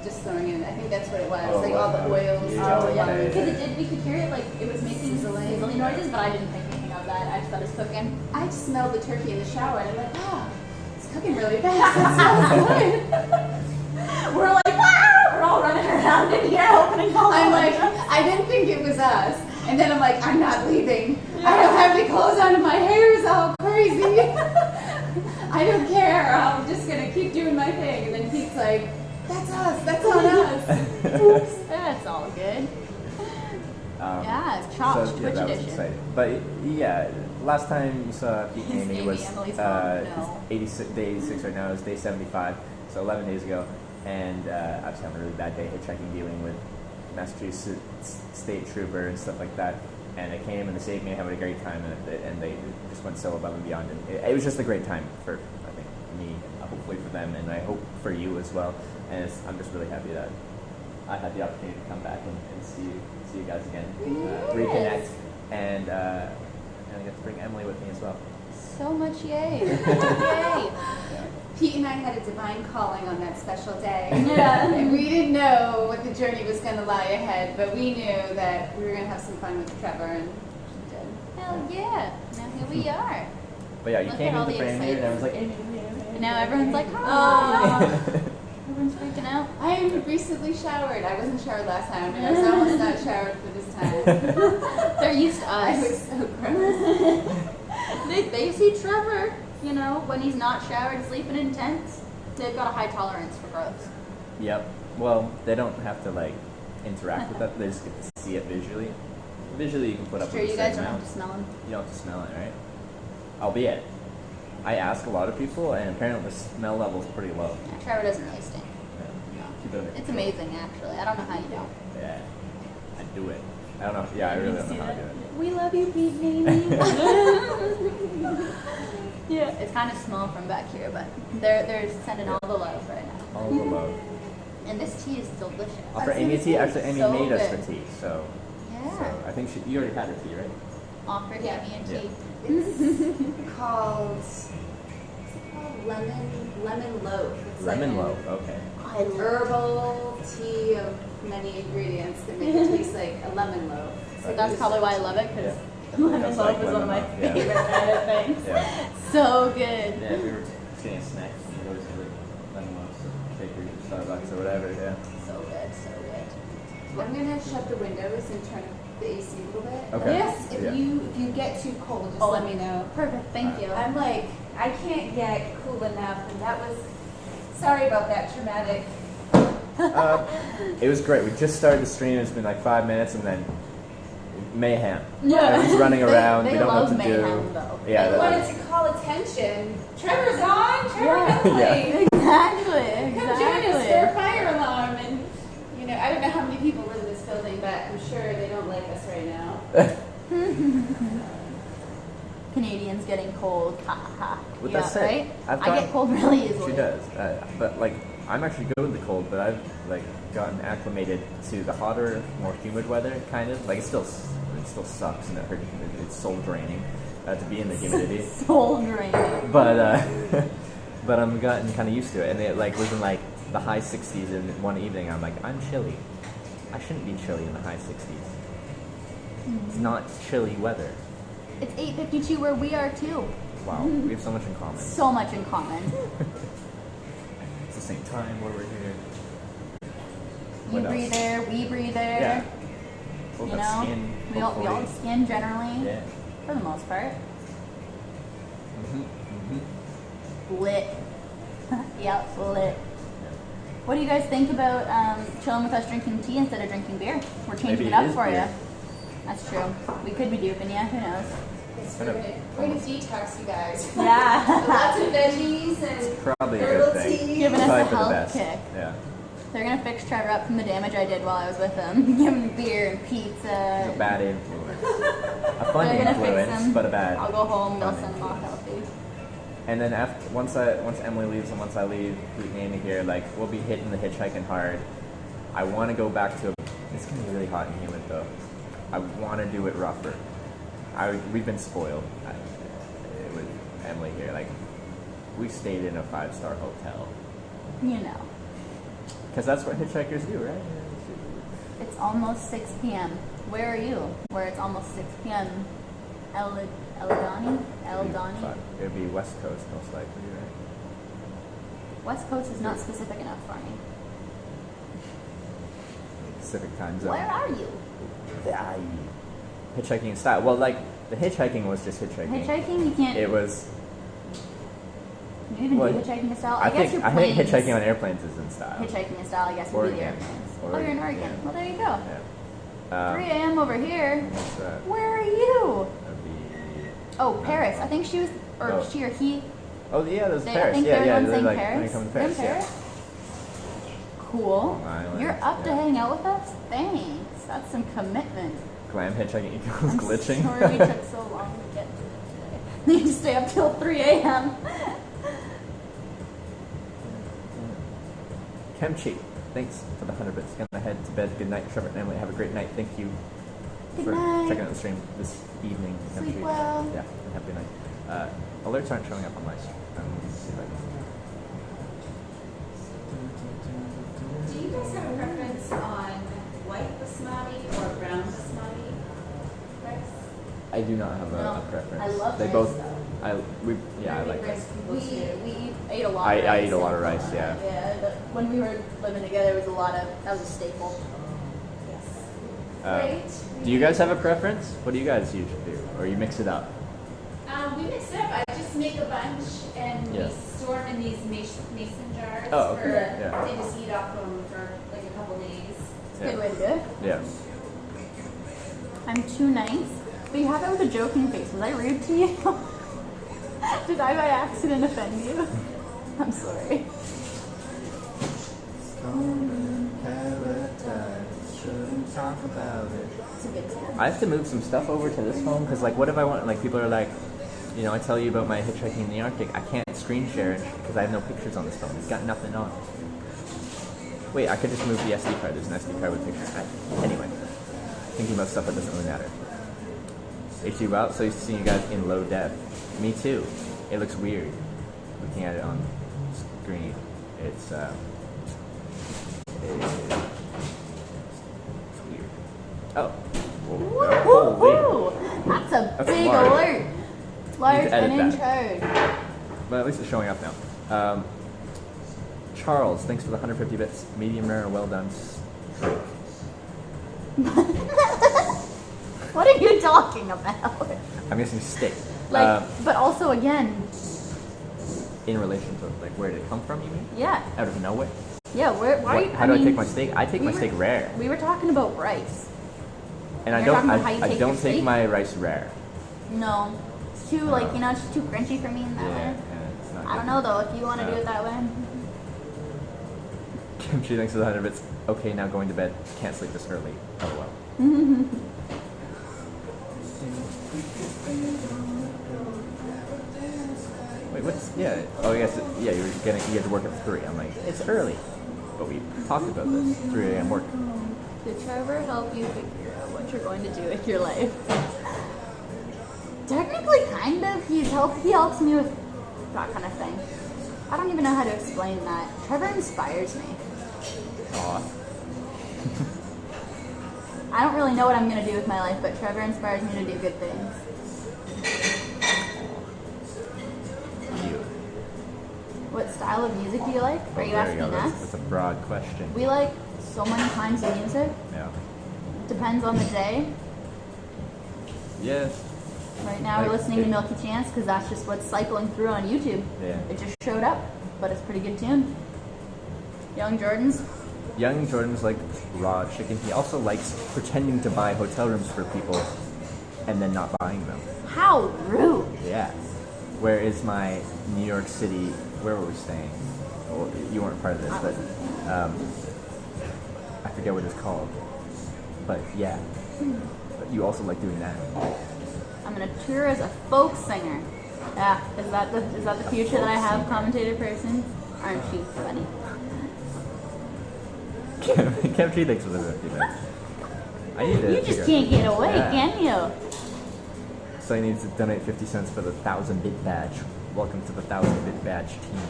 just throwing it in. I think that's what it was. Oh, like all the oil was yeah. Oh yeah, Okay. because it did. We could hear it like it was making sizzling noises, but I didn't think anything of that. I just thought it was cooking. I smelled the turkey in the shower and I'm like, ah, it's cooking really fast. It smells good. We're like, "Wow!" We're all running around in here, opening all. I'm like, I didn't think it was us. And then I'm like, I'm not leaving. I don't have any clothes on and my hair is all crazy. I don't care. I'm just going to keep doing my thing. And then Pete's like, that's us. That's on us. Oops, that's all good. Yeah, it's chopped. So, yeah, Twitch that was edition. exciting. But yeah, last time you saw Pete and Amy Amy, was Emily's mom, no. 86, day 86 right now. It's day 75, so 11 days ago. And I was having a really bad day hitchhiking, dealing with Massachusetts state trooper and stuff like that. And they came and they saved me. I had a great time, and they just went so above and beyond. And it was just a great time for, I think, me, and hopefully for them, and I hope for you as well. And I'm just really happy that I had the opportunity to come back and see you guys again, reconnect, and I get to bring Emily with me as well. So much yay. Yay. Pete and I had a divine calling on that special day. Yeah. And we didn't know what the journey was going to lie ahead, but we knew that we were going to have some fun with Trevor, and we did. Hell yeah. Now here we are. But yeah, you Look came at all in the the frame here, and excitement. everyone's like, Amy. And now everyone's like, "Oh." Everyone's freaking out. I recently showered. I wasn't showered last time, and I was almost not showered for this time. They're used to I us. was so gross. They see Trevor, you know, when he's not showered, sleeping in tents. They've got a high tolerance for growth. Yep. Well, they don't have to like interact with that. They just get to see it visually. Visually, you can put up Sure, with a you guys certain don't have amount. to smell him. You don't have to smell it, right? Albeit, I ask a lot of people, and apparently the smell level is pretty low. Yeah, Trevor doesn't really stink. Yeah. Keep it under It's control. amazing, actually. I don't know how you do it. Yeah. I do it. I don't know. Yeah, I really don't know how to do it. We love you, Pete and Amy. Yeah, it's kind of small from back here, but they're sending all the love right now. All the love. And this tea is delicious. Oh, for Amy tea, actually, Amy So made us good. the tea, so. Yeah. So I think you already had her tea, right? offered Yeah. me and Yeah. tea. It's called, lemon loaf. It's Lemon like loaf. Okay. an herbal tea of many ingredients that make it taste like a lemon loaf. So that's probably why I love it, because Yeah. lemon That's loaf like is one of my lemon loaf, yeah. favorite kind of things. Yeah. So good. Yeah, if we were just getting a snack, we always get like lemon loaves or Shakers or Starbucks or whatever. Yeah. So good, so good. I'm gonna shut the windows and turn up the AC a little bit. Okay. Yes, if Yeah. you get too cold, just Oh, let me know. Perfect, thank you. I'm like, I can't get cool enough, and that was, sorry about that traumatic. It was great. We just started the stream. It's been like 5 minutes, and then mayhem. Yeah. Everyone's running around. They we don't know love what to mayhem, do. though. Yeah. I that- wanted to call attention. Trevor's on. Trevor Yeah. Bentley. Yeah. Exactly, Come join us for a exactly. fire alarm, and you know, I don't know how many people live in this building, but I'm sure they don't like us right now. Canadians getting cold, ha ha ha. With Yeah, that said, right? I've I got- get cold really easily. She does, but like I'm actually good with the cold, but I've like gotten acclimated to the hotter, more humid weather. Kind of like it still sucks and it's soul draining to be in the humidity. Soul draining. But but I'm gotten kind of used to it, and it like was in like the high 60s. And one evening I'm like, I'm chilly. I shouldn't be chilly in the high 60s. It's not chilly weather. It's 8:52 where we are too. Wow, we have so much in common. So much in common. It's the same time where we're here. You What breathe else? there, we breathe there. Yeah. Both You have know, skin, we all hopefully. have skin generally, Yeah. for the most part. Mm-hmm. Lit. Yep, lit. What do you guys think about chilling with us drinking tea instead of drinking beer? We're changing Maybe it it up is for beer. you. That's true. We could be duping you. Who knows? We're gonna detox you guys. Yeah. Lots of veggies and Probably a herbal good thing. tea. Giving us Probably a for the health best. kick. Yeah. They're gonna fix Trevor up from the damage I did while I was with him. Give him beer and It's pizza. a bad influence. A fun They're gonna fix influence, him. but a bad. I'll go home. They'll fun send them off influence. healthy. And then after once Emily leaves and once I leave, Pete and Amy here, like we'll be hitting the hitchhiking hard. I want to go back to. It's gonna be really hot and humid though. I want to do it rougher. We've been spoiled with Emily here. Like we stayed in a 5-star hotel You know. because that's what hitchhikers do, right? It's almost 6 p.m. Where are you? Where it's almost 6 p.m. Eldani? It would be West Coast most likely, right? West Coast is not specific enough for me. Pacific time zone. Where are you? Hitchhiking style. Well, like the hitchhiking was just hitchhiking. Hitchhiking? You can't. It was. Can you even well, do hitchhiking style? I guess think your I think planes. hitchhiking on airplanes is in style. Hitchhiking style, I guess, would be the Oregon. airplanes. Oh, Oregon, you're in Oregon. yeah. Well, there you go. Yeah. 3 a.m. over here. What's that? Where are you? That'd be. Oh, Paris. I think she was, or Oh. she or he. Oh yeah, there's I Paris. think Yeah, they're yeah. the ones They're saying like Paris. when you come to They're in Paris. Cool. Long Island, You're up to yeah. hang out with us? Thanks. That's some commitment. Yeah. Glam hitchhiking equals I'm glitching. sorry we took so long to get to it today. Need to stay up till 3 a.m. Kimchi, thanks for the 100 bits. Gonna head to bed. Good night, Trevor and Emily. Have a great night. Thank you Good for night. checking out the stream this evening. Sleep Kimchi. well. Yeah, and have a good night. Alerts aren't showing up on my stream. Let's see if I can. Do you guys have a preference on white basmati or brown basmati rice? I do not have No, a preference. I love they rice, both. though. I like rice. rice. We ate a lot. I of rice. ate a lot of rice. Yeah. Yeah, when we were living together, it was a lot of, that was a staple. Yes. Do you guys have a preference? What do you guys usually do, or you mix it up? We mix it up. I just make a bunch and Yeah. we store them in these mason jars. Oh, okay. For, Yeah. They just eat off them for like a couple days. It's a good way to do it. Yeah. I'm too nice. But you have that with a joking face. Was I rude to you? Did I by accident offend you? I'm sorry. Talk about it. It's a good time. I have to move some stuff over to this phone because, like, what if I want? Like, people are like, you know, I tell you about my hitchhiking in the Arctic. I can't screen share it because I have no pictures on this phone. It's got nothing on it. Wait, I could just move the SD card. There's an SD card with pictures. Anyway, thinking about stuff that doesn't really matter. HD wow, so used to seeing you guys in low def. Me too. It looks weird looking at it on screen. It's weird. Oh. Woo-hoo-hoo. That's a big large. alert. Large Need to edit and in that. charge. But at least it's showing up now. Charles, thanks for the 150 bits. Medium rare and well done steak. What are you talking about? I'm guessing steak. Like, but also again, In relation to, like, where did it come from, you mean? yeah, Out of nowhere? yeah. Why are you? How do I take my steak? I take my we steak were- rare. We were talking about rice. And I You're don't talking about how you I take don't your take steak? my rice rare. No, it's too like it's just too crunchy for me in that Yeah, way. it's not I don't good. know though if you want to do it that way. Kimchi, thanks for the 100 bits. Okay, now going to bed. Can't sleep this early. Oh well. Wait, what's Oh, yes. Yeah, you had to work at 3. I'm like, it's early, but we talked about this. 3 a.m. work. Did Trevor help you figure out what you're going to do with your life? Technically, kind of. He helps me with that kind of thing. I don't even know how to explain that. Trevor inspires me. Aw. I don't really know what I'm going to do with my life, but Trevor inspires me to do good things. Cute. What style of music do you like? Are you There you asking go. us? That's a broad question. We like so many kinds of music. Yeah. Depends on the day. Yeah. Right now we're Like, listening to it- Milky Chance because that's just what's cycling through on YouTube. Yeah. It just showed up, but it's a pretty good tune. Young Jordans. Young Jordan's like raw chicken. He also likes pretending to buy hotel rooms for people and then not buying them. How rude. Yeah. Where is my New York City? Where were we staying? Well, you weren't part of this, but I forget what it's called. But yeah. But you also like doing that. I'm gonna tour as a folk singer. Yeah, is that the future that I have, commentator person? Aren't you funny? Kimchi, thanks for the 50 minutes. I need to You just figure- can't get away, Yeah. can you? So he needs to donate 50 cents for the 1,000-bit badge. Welcome to the 1,000-bit badge team.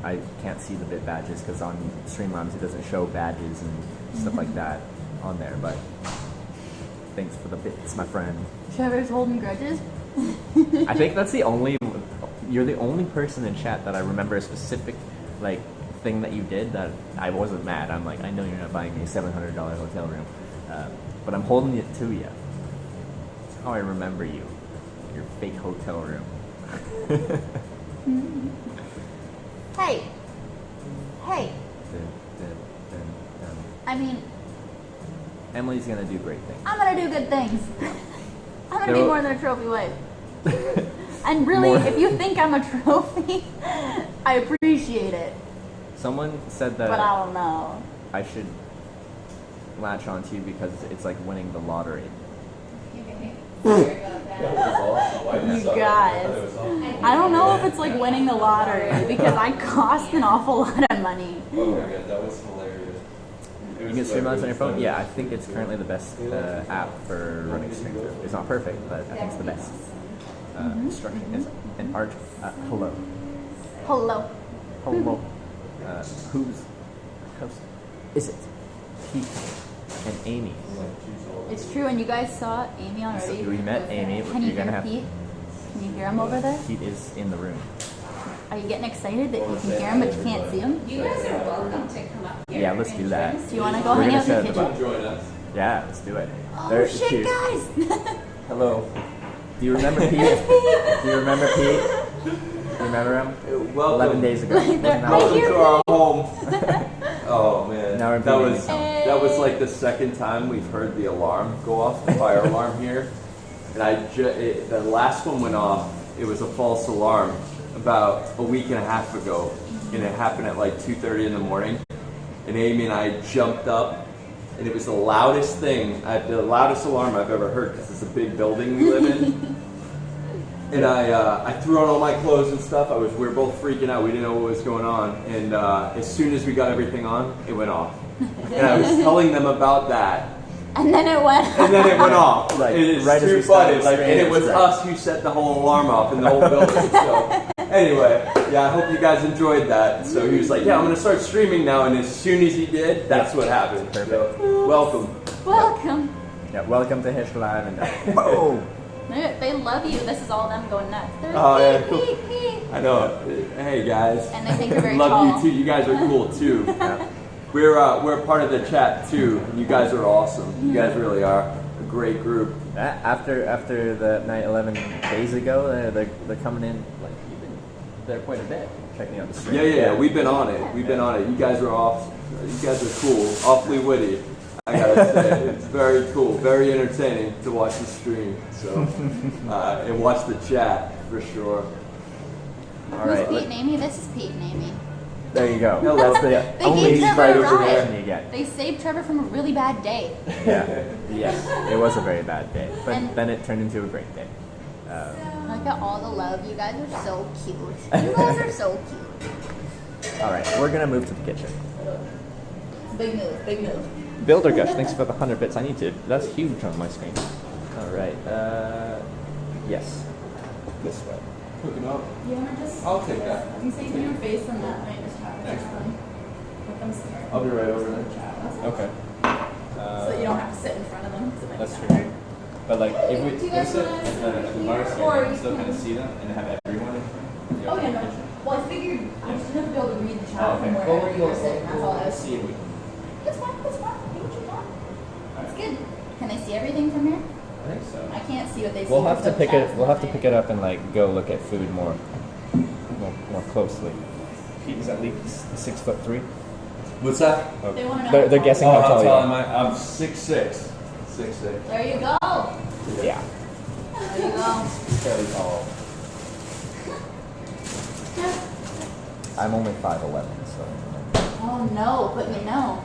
I can't see the bit badges because on Streamlabs it doesn't show badges and stuff like that on there, but thanks for the bits, my friend. Trevor's holding grudges. I think that's you're the only person in chat that I remember a specific, like, thing that you did that I wasn't mad. I'm like, I know you're not buying me a $700 hotel room, but I'm holding it to you. That's how I remember you. Your fake hotel room. Hey. Dun, dun, dun, dun. I mean, Emily's gonna do great things. I'm gonna do good things. I'm gonna There be will- more than a trophy wife. And really, More- if you think I'm a trophy, I appreciate it. Someone said that But I don't know. I should latch on to you because it's like winning the lottery. You guys. I don't know if it's like winning the lottery because I cost an awful lot of money. Oh my god, that was hilarious. You can Streamlabs on your phone? Yeah, I think it's currently the best app for running streams. It's not perfect, but I think it's the best. Instruction is an art. Hello. Hello. Hello. Whose host is it? Pete and Amy. It's true, and you guys saw Amy already. We met Amy. Can you You're gonna hear have Pete? Can you hear him over there? Pete is in the room. Are you getting excited that you can hear him but you can't see him? You guys are welcome to come up here. Yeah, let's do that. Do you want to go We're hang gonna out in the set kitchen? Join us. Yeah, let's do it. Oh There's shit, Pete. guys! Hello. Do you remember Pete? Do you remember Pete? Do you remember him? Welcome. 11 days ago. Wasn't that Hi, long? Welcome here. to our home. Oh man, Now we're that being was some. that was like the second time we've heard the alarm go off, the fire alarm here, and the last one went off. It was a false alarm about a week and a half ago, and it happened at like 2:30 in the morning. And Amy and I jumped up, and it was the loudest the loudest alarm I've ever heard because it's a big building we live in. And I threw on all my clothes and stuff. We were both freaking out. We didn't know what was going on. And as soon as we got everything on, it went off. And I was telling them about that. And then it went. And then it went off. Like, It is right as too we funny. started Like, and it was screaming, us who set the whole alarm off in the whole building. So anyway, yeah, I hope you guys enjoyed that. So he was like, yeah, I'm gonna start streaming now. And as soon as he did, that's what happened. Perfect. So, welcome. Welcome. Yeah, welcome to Hitch Live and boom. They love you. This is all them going nuts. They're Oh, like, yeah, "Peep, cool. peep, peep." I know. Hey guys. And they think you're very Love tall. you too. You guys are cool too. Yeah. We're part of the chat too. You guys are awesome. You guys really are a great group. After the 9/11 days ago, they're coming in like you've been there quite a bit, checking out the stream. Yeah. We've been on it. We've been on it. You guys are off. You guys are cool. Awfully witty. I gotta say, it's very cool, very entertaining to watch the stream. So and watch the chat for sure. All Who's right. Pete and Amy? This is Pete and Amy. There you go. Hello. That's the They only gave Trevor right a over ride. there you get. They saved Trevor from a really bad day. Yeah. Yes. It was a very bad day, but And- then it turned into a great day. I got all the love. You guys are so cute. You guys are so cute. All right, we're gonna move to the kitchen. Big move. Big move. Builder Gush, thanks for the 100 bits. I need to. That's huge on my screen. All right. Yes. This way. Hooking up. You wanna just? I'll take that. You say to your face on that night, just have it. Thanks. Let them stare. I'll be right over there. Okay. So that you don't have to sit in front of them. 'cause it might That's be true. hard. But like, if we Do you guys sit wanna at sit the over bar here? screen, Or we can you still can- kind of see them and have everyone. Oh yeah, no. Well, I figured I was gonna be able to read the chat Oh, okay. from wherever you were sitting. That's all I was. see if we can. It's fine. It's fine. Do what you want. It's good. Can they see everything from here? I think so. I can't see what they see. We'll have to because the pick it. chat's We'll have to not pick it up and like go look at food more closely. He's at least 6'3". What's that? Oh. They wanna know They're how guessing Oh, how I'll tall you tell are. him I'm 6'6". 6'6". there. There you go. Yeah. There you go. Fairly tall. I'm only 5'11", so. Oh no, but you know,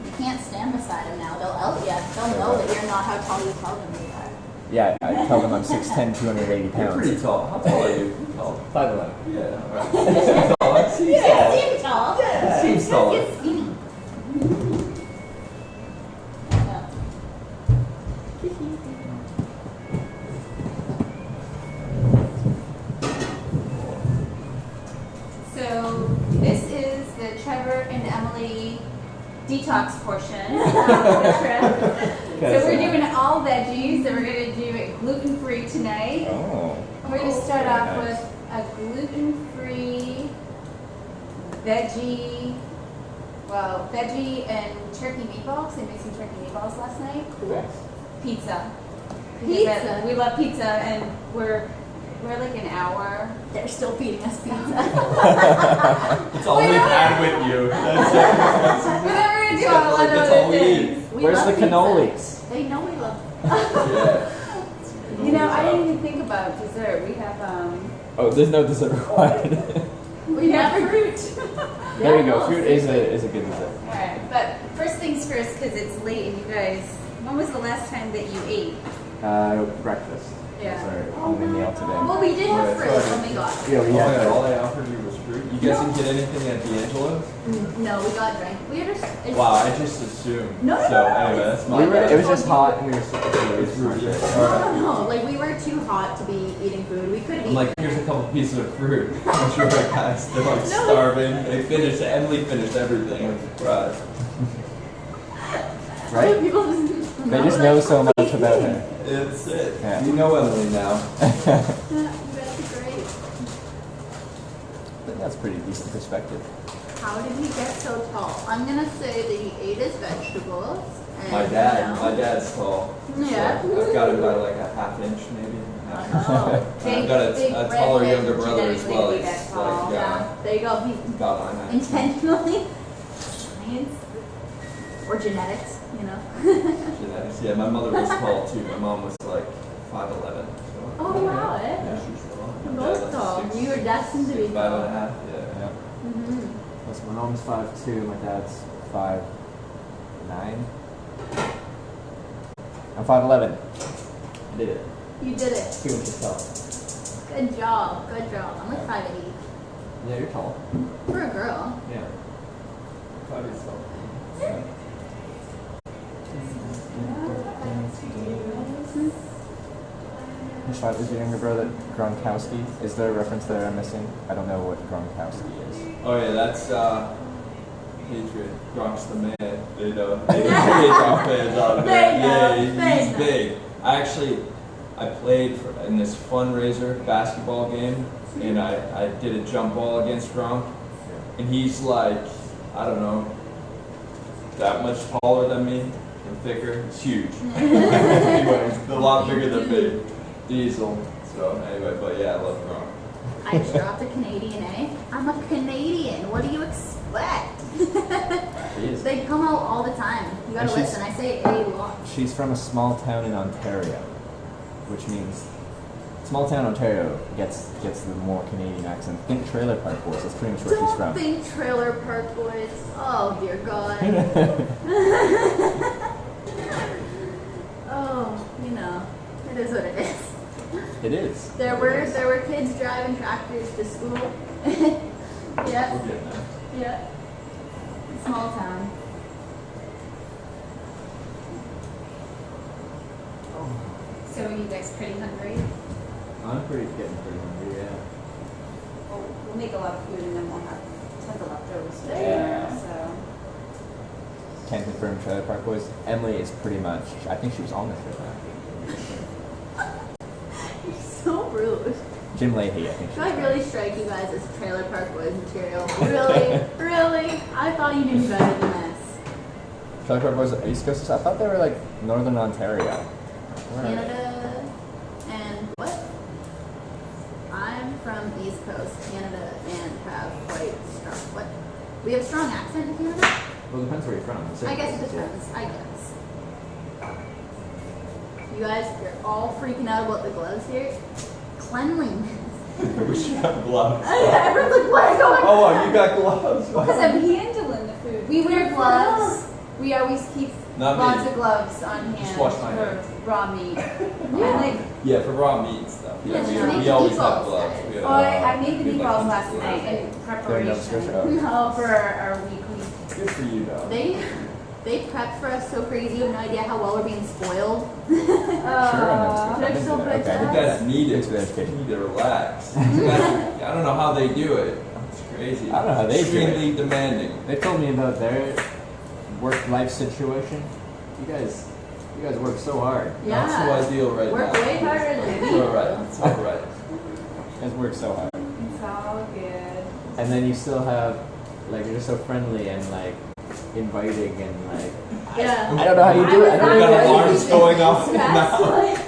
you can't stand beside them now. They'll out you. They'll know that you're not how tall you tell them you are. Yeah, I tell them I'm 6'10", 280 You're pounds. pretty tall. How tall are you? Tall. 5'11". Yeah. Right. Seems tall. That seems tall. Seem tall. It seems tall. Get skinny. Yeah. So this is the Trevor and Emily detox portion of the trip. So we're doing all veggies. So we're gonna do it gluten-free tonight. Oh. We're gonna start Very off nice. with a gluten-free veggie and turkey meatballs. I made some turkey meatballs last night. Pizza. Pizza? We love pizza, and we're like an hour. They're still feeding us pizza. It's all we've had with you. That's it. But then we're gonna do a lot of That's all other we things. We Where's love the pizza. cannolis? They know we love. Yeah. You know, I didn't even think about dessert. We have Oh, there's no dessert required. we have fruit. There you Yeah, go. no, Fruit is a good dessert. All right, but first things first, because it's late, and you guys. When was the last time that you ate? Breakfast. Yeah. Is our only meal today. Well, we did have fruit when we got. Yeah, we had all I offered you was fruit. You guys didn't get anything at D'Angelo's? No, we got drink. We just. Wow, I just assumed. No, no, So no, anyway, it's- that's my We were, bad. it was just hot and we were super It's rude, yeah. No, Alright. no, no. Like we were too hot to be eating food. We could have I'm eaten. like, here's a couple pieces of fruit. I'm sure my guys, they're like starving. They finished, Emily finished everything. I'm surprised. right? People just. They just know so much about her. It's it. Yeah. You know Emily now. That's great. I think that's pretty decent perspective. How did he get so tall? I'm gonna say that he ate his vegetables. And, My you know, dad's tall. Yeah. So I've got him by like a half inch maybe. Oh. I've got a taller younger brother as well. Genetically It's that tall. like, yeah, There you go. He about my height. intentionally science or genetics, you know. Genetics. Yeah, my mother was tall too. My mom was like 5'11". So. Oh wow, eh? Yeah, she was tall. My Both dad was tall. six- You were destined to be 6'5" tall. and a half. Yeah. Mm-hmm. Plus my mom's 5'2", my dad's 5'9". I'm 5'11". I did it. You did it. 2 inches tall. Good job. Good job. I'm like 5'8". Yeah, you're tall. For a girl. Yeah. 5 years tall. Michelle, is your younger brother Gronkowski? Is there a reference there I'm missing? I don't know what Gronkowski is. Oh yeah, that's Patriot. Gronk's the man. They know. Gronk fans out there. Yeah, he's big. I played in this fundraiser basketball game, and I did a jump ball against Gronk, and he's like, I don't know, that much taller than me and thicker. It's huge. Anyway, he's a lot bigger than me. Diesel. So anyway, but yeah, I love Gronk. I just dropped a Canadian, eh? I'm a Canadian. What do you expect? They come out all the time. You gotta listen. I say a lot. She's from a small town in Ontario, which means small town Ontario gets the more Canadian accent. Think Trailer Park Boys. That's pretty much where she's from. Don't think Trailer Park Boys. Oh dear God. Oh, you know, it is what it is. It is. There were kids driving tractors to school. Yeah. We're getting there. Yeah. Small town. So are you guys pretty hungry? I'm getting pretty hungry, yeah. We'll make a lot of food and then we'll have tons of leftovers for Yeah. dinner. So Can't confirm Trailer Park Boys. Emily is pretty much, I think she was on the show. You're so rude. Jim Leahy, I think she Do was. I really strike you guys as Trailer Park Boys material? Really? Really? I thought you knew better than this. Trailer Park Boys are East Coast. I thought they were like Northern Ontario. Where are they? Canada and what? I'm from East Coast, Canada, and have quite strong. What? We have a strong accent in Canada? Well, it depends where you're from. I guess it depends. I guess. You guys, you're all freaking out about the gloves here. Cleanliness. We should have gloves. Everyone's like, what is going on? Oh, you got gloves. because I'm handling the food. We wear gloves. We always keep Not lots me. of gloves on hand Just wash my for hands. raw meat. And like, Yeah, for raw meat and stuff. Yeah, Yeah, just we make always meatballs, have gloves. guys. We oh, have, I made the we have, like, meatballs last gloves. night in Nova preparation Scotia. for our weekly. Good for you, though. They prep for us so crazy. You have no idea how well we're being spoiled. Sure, I'm They're so good. Okay. You guys need it. Thanks for the education. You need to relax. You guys- I don't know how they do it. It's crazy. I don't know how they do it. Extremely demanding. They told me about their work-life situation. You guys work so hard. Not so Yeah. ideal right Work now. way harder than It's me. alright. It's alright. You guys work so hard. It's all good. And then you still have, like, you're just so friendly and, like, inviting and, like, Yeah. I don't know how you do it. I We don't got know how you alarms going off now. Like,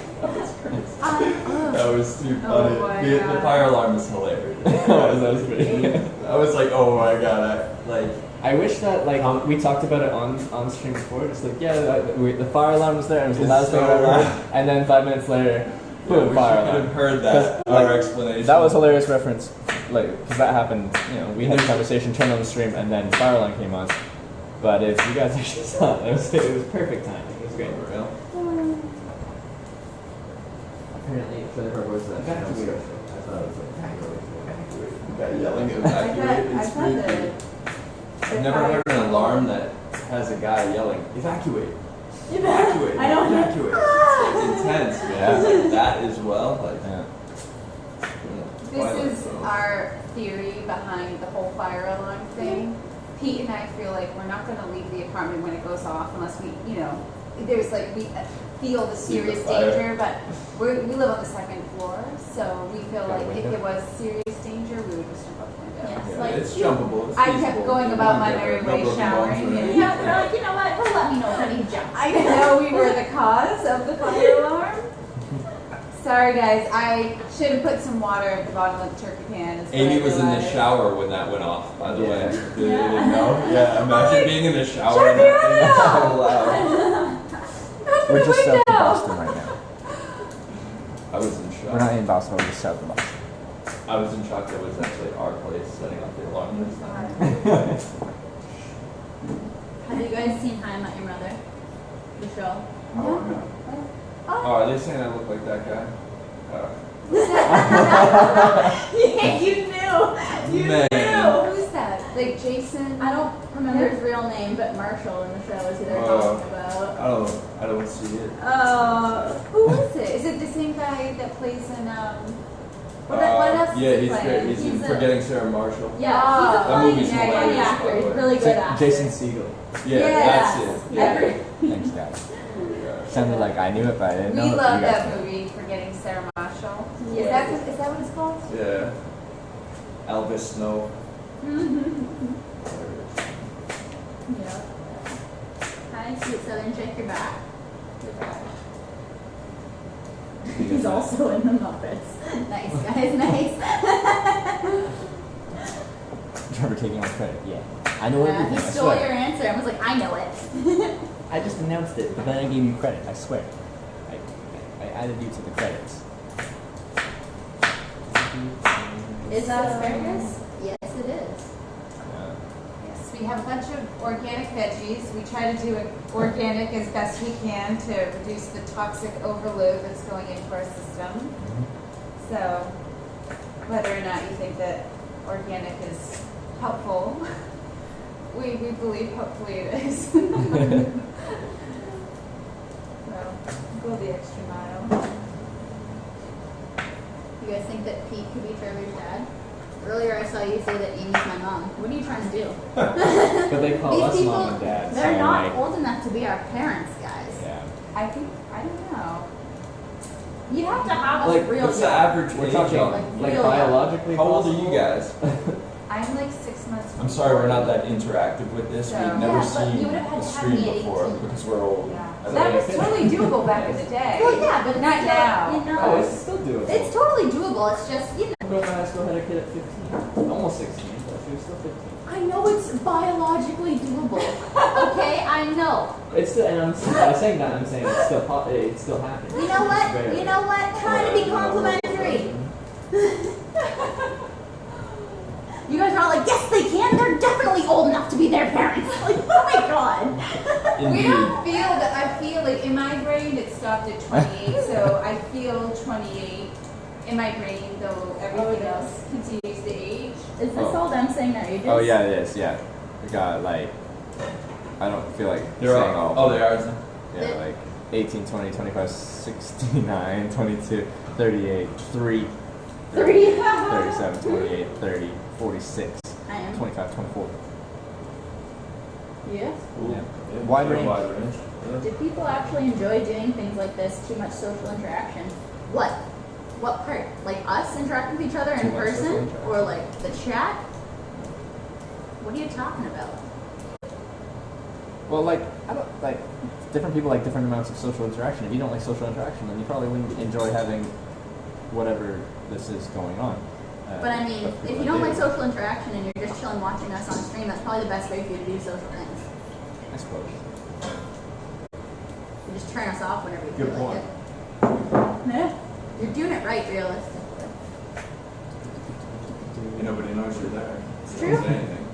That was too Oh funny. my The God. fire alarm is hilarious. that was pretty good. I was like, oh my god, I wish that, like, we talked about it on stream before. Just like, yeah, the fire alarm was there. And it was the It's loudest thing so I've ever loud. heard. And then 5 minutes later, we boom, fire could have alarm. heard that. 'Cause, Our like, explanation. That was a hilarious reference. Like, because that happened, you know, we had a conversation, turned on the stream, and then fire alarm came on. But if you guys actually saw it, it was perfect timing. It was great. For real. Apparently, Trailer Park was that. I thought it was that yelling I evacuate. It's thought creepy. that. I've never heard an alarm that has a guy yelling, evacuate. Evacuate. I don't- Evacuate. It's like intense, man. Yeah. Like that as well. Like, Yeah. Twilight This is Zone. our theory behind the whole fire alarm thing. Pete and I feel like we're not going to leave the apartment when it goes off unless we, you know, there's like, we feel the serious fire. danger, but we live on the second floor, so we feel Got a like if window? there was serious danger, we would just jump out the window. Yes. Yeah, Like, it's jumpable. It's I kept feasible. going about my Yeah, merry no way broken showering bones or and- anything. yeah, they're like, you know what? Well, let me know when you jump. I didn't know we were the cause of the fire alarm. Sorry guys, I should have put some water at the bottom of the turkey pan. is what Amy I was in the realized. shower when that went off, by the Yeah. way. Did you know? Yeah, imagine being in the shower Shut and the that thing is window! so loud. We're just south of window. Boston right now. I was in We're not shock. in Boston, we're just south of Boston. I was in shock that was actually our place setting off the alarm this time. Have you guys seen How I Met Your Mother? The show? Oh, no. Oh, are they saying I look like that guy? You knew. You Man. knew. Who's that? Like Jason. I don't remember his real name, but Marshall in the show is who they're talking about. I don't see it. Who is it? Is it the same guy that plays in what else Yeah, is he he's playing? great. He's in He's a- Forgetting Sarah Marshall. Yeah, That he's a funny, movie's funny hilarious, actor. by the He's way. a really good actor. Jason Segel. Yeah, Yeah. that's it. Yeah. Thanks, guys. Sounded like I knew it, but I didn't know. We if love you guys that did. movie, Forgetting Sarah Marshall. Yes. Is that what it's called? Yeah. Elvis Snow. Yeah. Hi, sweet southern chick, you're back. He's also in the Muppets. Nice, guys, nice. Trevor taking all credit. Yeah. I know Yeah, everything. he I stole swear. your answer. I was like, I know it. I just announced it, but then I gave you credit. I swear. I added you to the credits. Is that asparagus? Yes, it is. Yes, we have a bunch of organic veggies. We try to do it organic as best we can to reduce the toxic overload that's going into our system. So, whether or not you think that organic is helpful, we believe hopefully it is. So, go the extra mile. You guys think that Pete could be Trevor's dad? Earlier I saw you say that Amy's my mom. What are you trying to do? But they call These us people, mom and dad. they're so not like, old enough to be our parents, guys. Yeah. I don't know. You have to have a Like, real what's the job. average We're age talking on? like real biologically. How old are you possible? guys? I'm like 6 months. I'm sorry we're not that interactive with this. Yeah. We've never Yeah, but you seen would have had the to have stream me at before 18. because we're old. Yeah. And That then- was totally doable back in the day. Well, yeah, but Not still, now. You know, Oh, it's still doable. it's totally doable. It's just, you know. Girl in high school had a kid at 15. Almost 16, but she was still 15. I know it's biologically doable. Okay, I know. It's still, and I'm by saying that, I'm saying it's still it still happens. You know what? It's rare. You know what? Trying to be complimentary. You guys are all like, yes, they can. They're definitely old enough to be their parents. Like, oh my god. We Indeed. don't feel that. I feel like in my brain it stopped at 28, so I feel 28 in my brain, though everything else continues to age. Is this Oh. all them saying their ages? Oh yeah, it is. Yeah, we got like. I don't feel like They're saying all. all. Oh, they are. Isn't it? Yeah, like 18, 20, 25, 69, 22, 38, 3, 37, 28, 30, 46, I am. 25, 24. Yes. Cool. Yeah. Yeah, Wide they're range. Wide range. Yeah. Do people actually enjoy doing things like this? Too much social interaction? What? What part? Like us interacting with each other Too in much social person? interaction. Or like the chat? What are you talking about? Well, like I don't like different people like different amounts of social interaction. If you don't like social interaction, then you probably wouldn't enjoy having whatever this is going on. But I mean, but if people you don't do. like social interaction and you're just chilling watching us on stream, that's probably the best way for you to do social things. I suppose. You just turn us off whenever you Good feel like point. it. Yeah. You're doing it right, realistically. Nobody knows you're there. It's You don't true. say anything.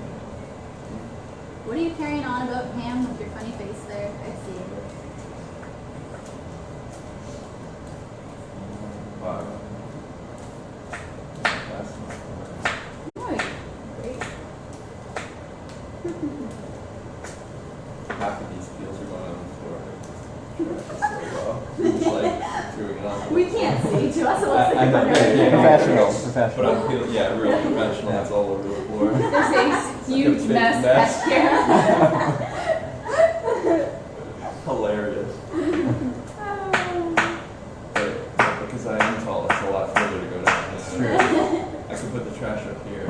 What are you carrying on about, Pam, with your funny face there? I see. Wow. That's not Oh, great. half of these deals are going on the floor. Just like doing it on the We can't see to us unless I know, they're yeah, professional, But professional. I'm feeling, yeah, real professional. That's all over the floor. There's a huge big mess mess. back here. Hilarious. But because I am tall, it's a lot further to go down. That's true. I could put the trash up here,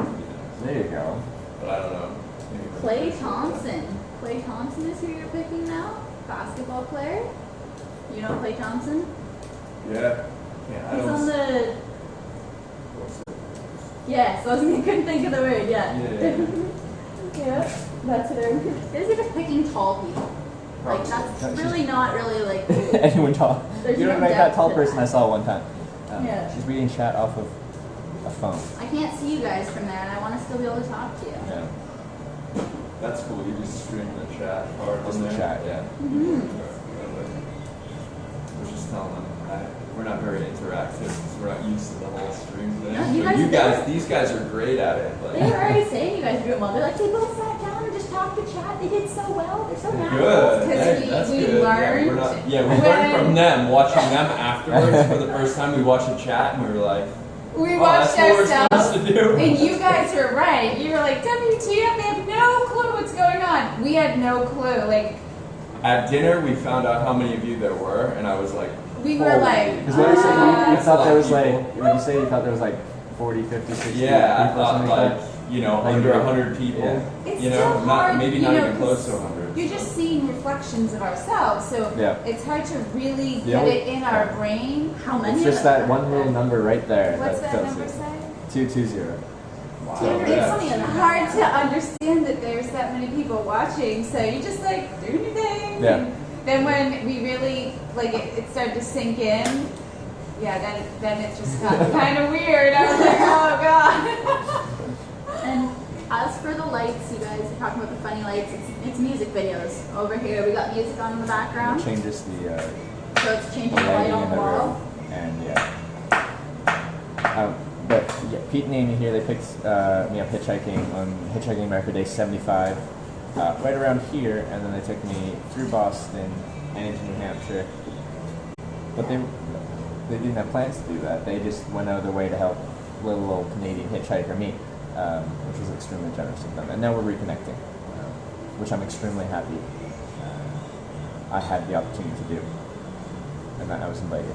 There you go. but I don't know. Maybe Clay Thompson. Clay Thompson is who you're picking now? Basketball player? You know Clay Thompson? Yeah. Yeah, I He's don't. on the... What's it? Yes, I couldn't think of the word, yeah. Yeah. Yeah, that's what I'm... They're just picking tall people. Like, that's really not really like... Anyone tall? There's You no don't like that depth tall to person that. I saw one time. Yeah. She's reading chat off of a phone. I can't see you guys from there, and I want to still be able to talk to you. Yeah. That's cool. You just stream the chat part Just on the there. chat, yeah. I was just telling them we're not very interactive because we're not used to the whole stream thing. No, you But guys- these guys are great at it. They were already saying you guys do it well. They're like, they both sat down and just talked to chat. They did so well. They're so natural. Good. Because That's we good. learned we when- learned from them, watching them afterwards for the first time. We watched a chat and we were like, We oh, watched that's what we're ourselves, supposed to do. and you guys were right. You were like, WTF, they have no clue what's going on. We had no clue. Like, At dinner, we found out how many of you there were, and I was like, we were like, Because what you said, you That's thought there was a lot of like, people. when you say you thought there was like 40, 50, 60 yeah, I people or thought something like, that? you know, Like under you're- 100 people. yeah. It's You know, so not hard, maybe you not know, even close 'cause to 100. you're just seeing reflections of ourselves, so Yeah. it's hard to really Yeah. get it in our brain. How many It's of just them that are one little number right there What's that tells number you. say? 220. Wow. It's Yeah. funny It's enough. hard to understand that there's that many people watching, so you just like do your thing. Yeah. And then when we really like it started to sink in, yeah, then it just got kind of weird. I was like, oh god. And as for the lights, you guys are talking about the funny lights. It's music videos. Over here, we got music on in the background. It changes the So it's changing the light lighting on in the the wall. room. And yeah. But yeah, Pete and Amy here, they picked me up hitchhiking on Hitchhiking America Day 75, right around here, and then they took me through Boston and into New Hampshire. But they didn't have plans to do that. They just went out of their way to help little old Canadian hitchhiker me, which was extremely generous of them. And now we're reconnecting, which I'm extremely happy I had the opportunity to do, and that I was invited.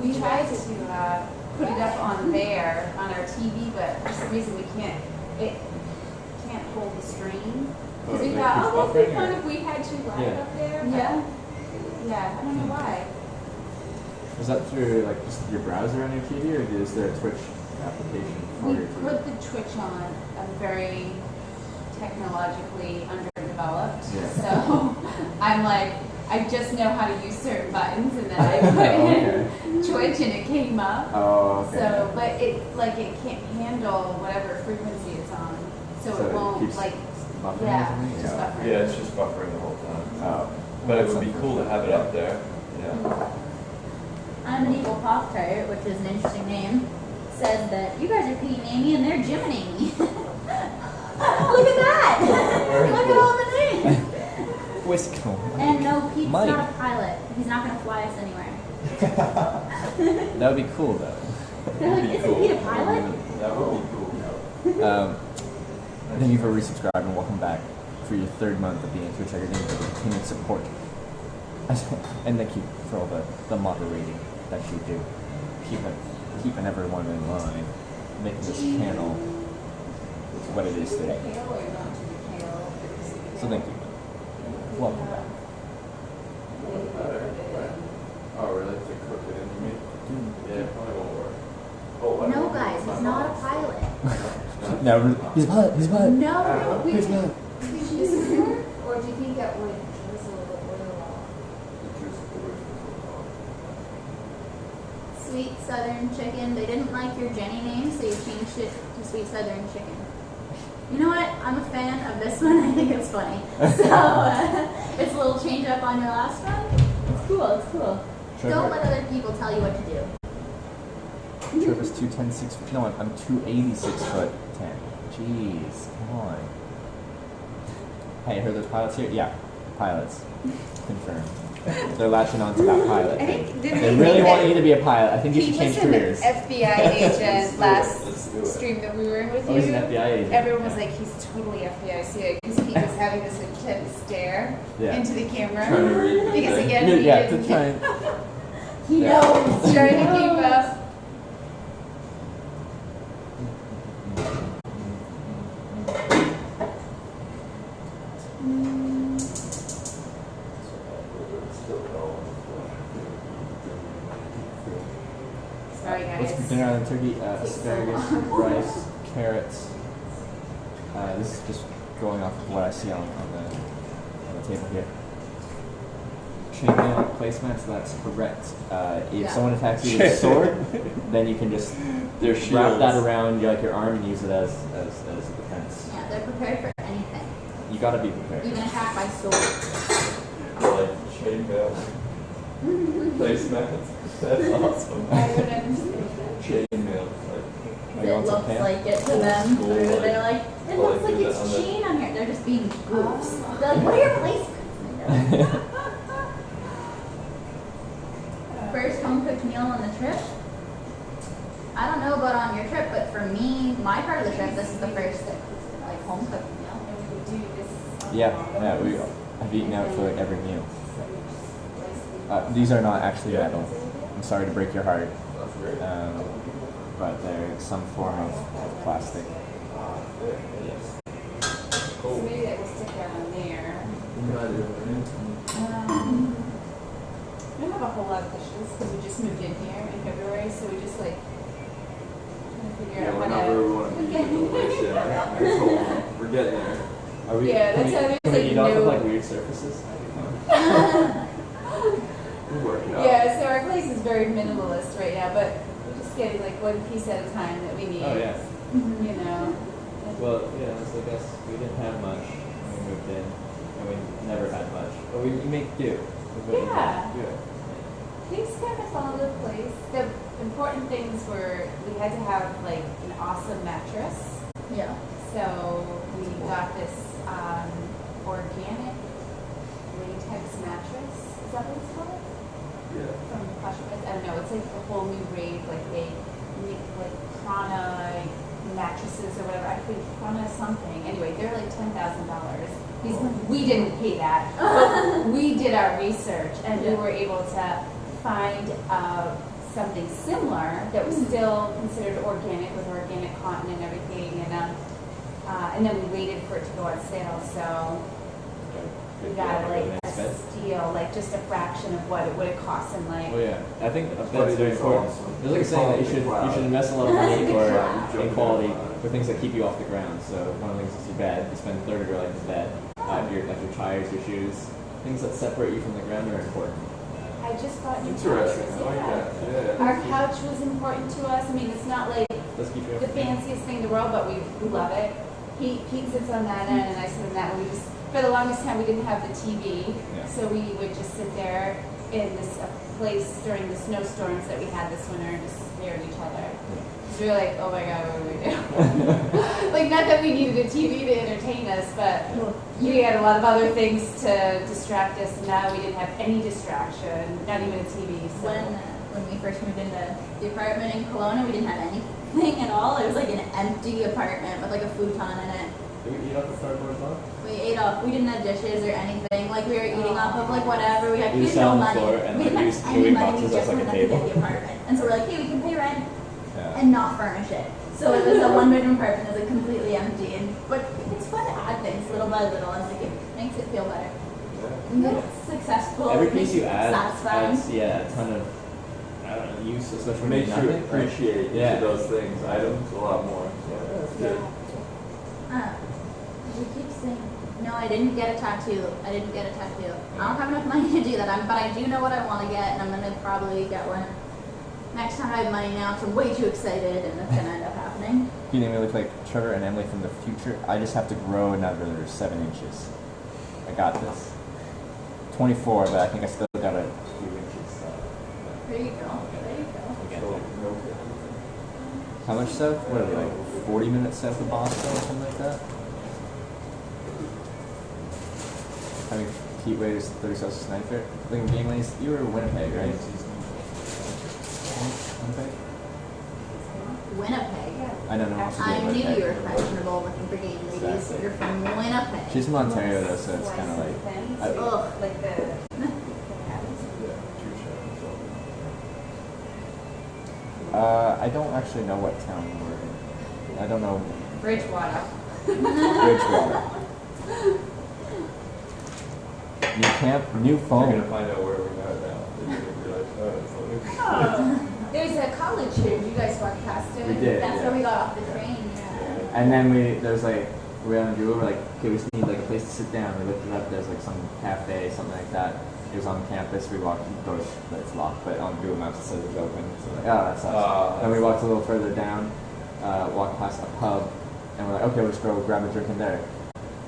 We tried to put it up on there on our TV, but for some reason it can't hold the stream. Because we Like thought, keeps oh, that'd be buffering, fun or- if we had you live Yeah. up there. but- Yeah. Yeah, I don't know why. Is that through like just your browser on your TV, or is there a Twitch application for We your TV? put the Twitch on. I'm very technologically underdeveloped, Yeah. so I'm like, I just know how to use certain buttons, and then I put Oh, in Twitch, and it came up. Oh, okay. So, but it can't handle whatever frequency it's on, so it won't keeps like, buffering or yeah, something? just buffering. Yeah, it's just buffering the whole time. Oh. But it would be cool to have it up there. Yeah. I'm an Evil Pop Tart, which is an interesting name, says that you guys are Pete and Amy and they're Jim and Amy. Look at that! Look at all the names! Wisco. And no, Pete's Mike. not a pilot. He's not going to fly us anywhere. That would be cool though. They're like, isn't Pete a pilot? That would be cool. Thank you for resubscribing and welcome back for your third month of being a Twitch Checker. Thank you for the continued support. And thank you for all the moderating that you do. Keeping everyone in line. Making this channel what it is today. So thank you. Welcome back. Oh, really? To cook it into me? Yeah, it probably won't work. Oh, No, guys, he's not a pilot. No, he's a pilot. He's a pilot. No, He's a pilot. Or do you think that would just a little bit Sweet Southern Chicken. They didn't like your Jenny name, so you changed it to Sweet Southern Chicken. You know what? I'm a fan of this one. I think it's funny. So it's a little change up on your last one. It's cool. It's cool. Don't let other people tell you what to do. Trevor's 210, 6 foot. No, I'm 286 foot 10. Jeez, come on. Hey, heard there's pilots here? Yeah, pilots. Confirmed. They're latching on to that pilot I thing. think- They didn't really they want think you to be a pilot. I think you He should change was an careers. FBI agent last Let's do it. stream that we were in with Oh, you. he's an FBI agent. Everyone was like, he's totally FBI CIA because he was having this intense stare Yeah. into the camera. Trying to read the Because thing. again, he Yeah, to didn't try and. He Yeah. knows. trying to keep up. Sorry What's for guys. dinner on the turkey? Asparagus, rice, carrots. This is just going off of what I see on the table here. Chainmail placemats, that's correct. If Yeah. someone attacks you with a sword, then you can just Their wrap shields. that around your arm and use it as a defense. Yeah, they're prepared for anything. You gotta be prepared. Even attack by sword. I like Chainmail. Placemats. That's awesome. I would understand. Chainmail. It looks like it to them. Or they're like, it looks like it's chain on here. They're just being goofs. They're like, what are your placemats? First home cooked meal on the trip. I don't know about on your trip, but for me, my part of the trip, this is the first like home cooked meal. Yeah, we have eaten out for like every meal. These are not actually metal. I'm sorry to break your heart, but they're some form of plastic. Yes. So maybe that will stick down there. We don't have a whole lot of dishes because we just moved in here in February, so we just like trying to figure out We're how not where we want to be with the place yet. We're getting there. Are we? Yeah, that's how Can there's we like eat off of no. like weird surfaces? We're working out. Yeah, so our place is very minimalist right now, but we're just getting like one piece at a time that we need. Oh yeah. You know. Well, yeah. So I guess we didn't have much when we moved in, and we never had much, but we make do. With what we Yeah. had. Yeah. Things kind of all over the place. The important things were we had to have like an awesome mattress. Yeah. So we got this organic latex mattress. Is that what it's called? Yeah. From Plush Beds. I don't know. It's like a whole new rave. Like they make like Prana mattresses or whatever. I think Prana something. Anyway, they're like $10,000. We didn't pay that. But we did our research and we were able to find something similar that was still considered organic with organic cotton and everything. And then we waited for it to go on sale. So we got like a steal, like just a fraction of what it would have cost in like. Oh yeah, I think But that's it very is important. awesome. There's like a saying that you should invest a lot of money for in quality for things that keep you off the ground. So one of the things is your bed. You spend a third of your life in bed. Your tires, your shoes, things that separate you from the ground are important. I just bought new Interesting. couches. I like that. Yeah. Our couch was important to us. I mean, it's not like Let's keep you. the fanciest thing in the world, but we love it. Pete sits on that end and I sit on that one. We just, for the longest time, we didn't have the TV, Yeah. so we would just sit there in this place during the snowstorms that we had this winter and just stare at each other. So we were like, oh my god, what do we do? Like, not that we needed a TV to entertain us, but we had a lot of other things to distract us, and now we didn't have any distraction, not even a TV. So. When we first moved into the apartment in Kelowna, we didn't have anything at all. It was like an empty apartment with like a futon in it. Did we eat off the cardboard box? We ate off. We didn't have dishes or anything. Like we were eating off of like whatever. We had You just no sat on the money. floor and, We like, didn't used have any chewing money. We boxes just as, like, a went up to get table. the apartment, and so we're like, hey, we can pay rent Yeah. and not furnish it. So it was a one-bedroom apartment that was like completely empty. But it's fun to add things little by little, and like it makes it feel better. And it's successful. Every it piece makes you it add satisfying. adds a ton of I don't know, use, especially when Makes you you nothing. appreciate each Yeah. of those things, items, a lot more. So that's good. We keep saying, no, I didn't get a tattoo. I didn't get a tattoo. I don't have enough money to do that, but I do know what I want to get, and I'm going to probably get one. Next time I have money now, so I'm way too excited, and it's going to end up happening. You know, we look like Trevor and Emily from the future. I just have to grow another 7 inches. I got this. 24, but I think I still got a few inches. So. There you go. There you go. We'll get So, there. no. How much south? What are we, like 40 minutes south of Boston or something like that? I mean, heat waves 30 Celsius night fair. Like game lanes, you were in Winnipeg, right? Winnipeg? Winnipeg. I don't know. I knew you were questionable looking for game ladies. Exactly. You're from Winnipeg. She's from Ontario though, so it's kind of like. Ugh. Like the. I don't actually know what town we're in. I don't know. Bridgewater. Bridgewater. New camp, new You're phone. gonna find out where we are now. You're gonna be like, oh, it's only. There's a college here. You guys walked past it. We did. That's Yeah. where we got off the train. Yeah. And then there's like, we went on Google, we're like, okay, we just need like a place to sit down. We looked it up, there's like some cafe, something like that. It was on campus, we walked, doors, it's locked, but on Google Maps it says it's open. So we're like, oh, that sucks. Then we walked a little further down, walked past a pub, and we're like, okay, we'll just go grab a drink in there.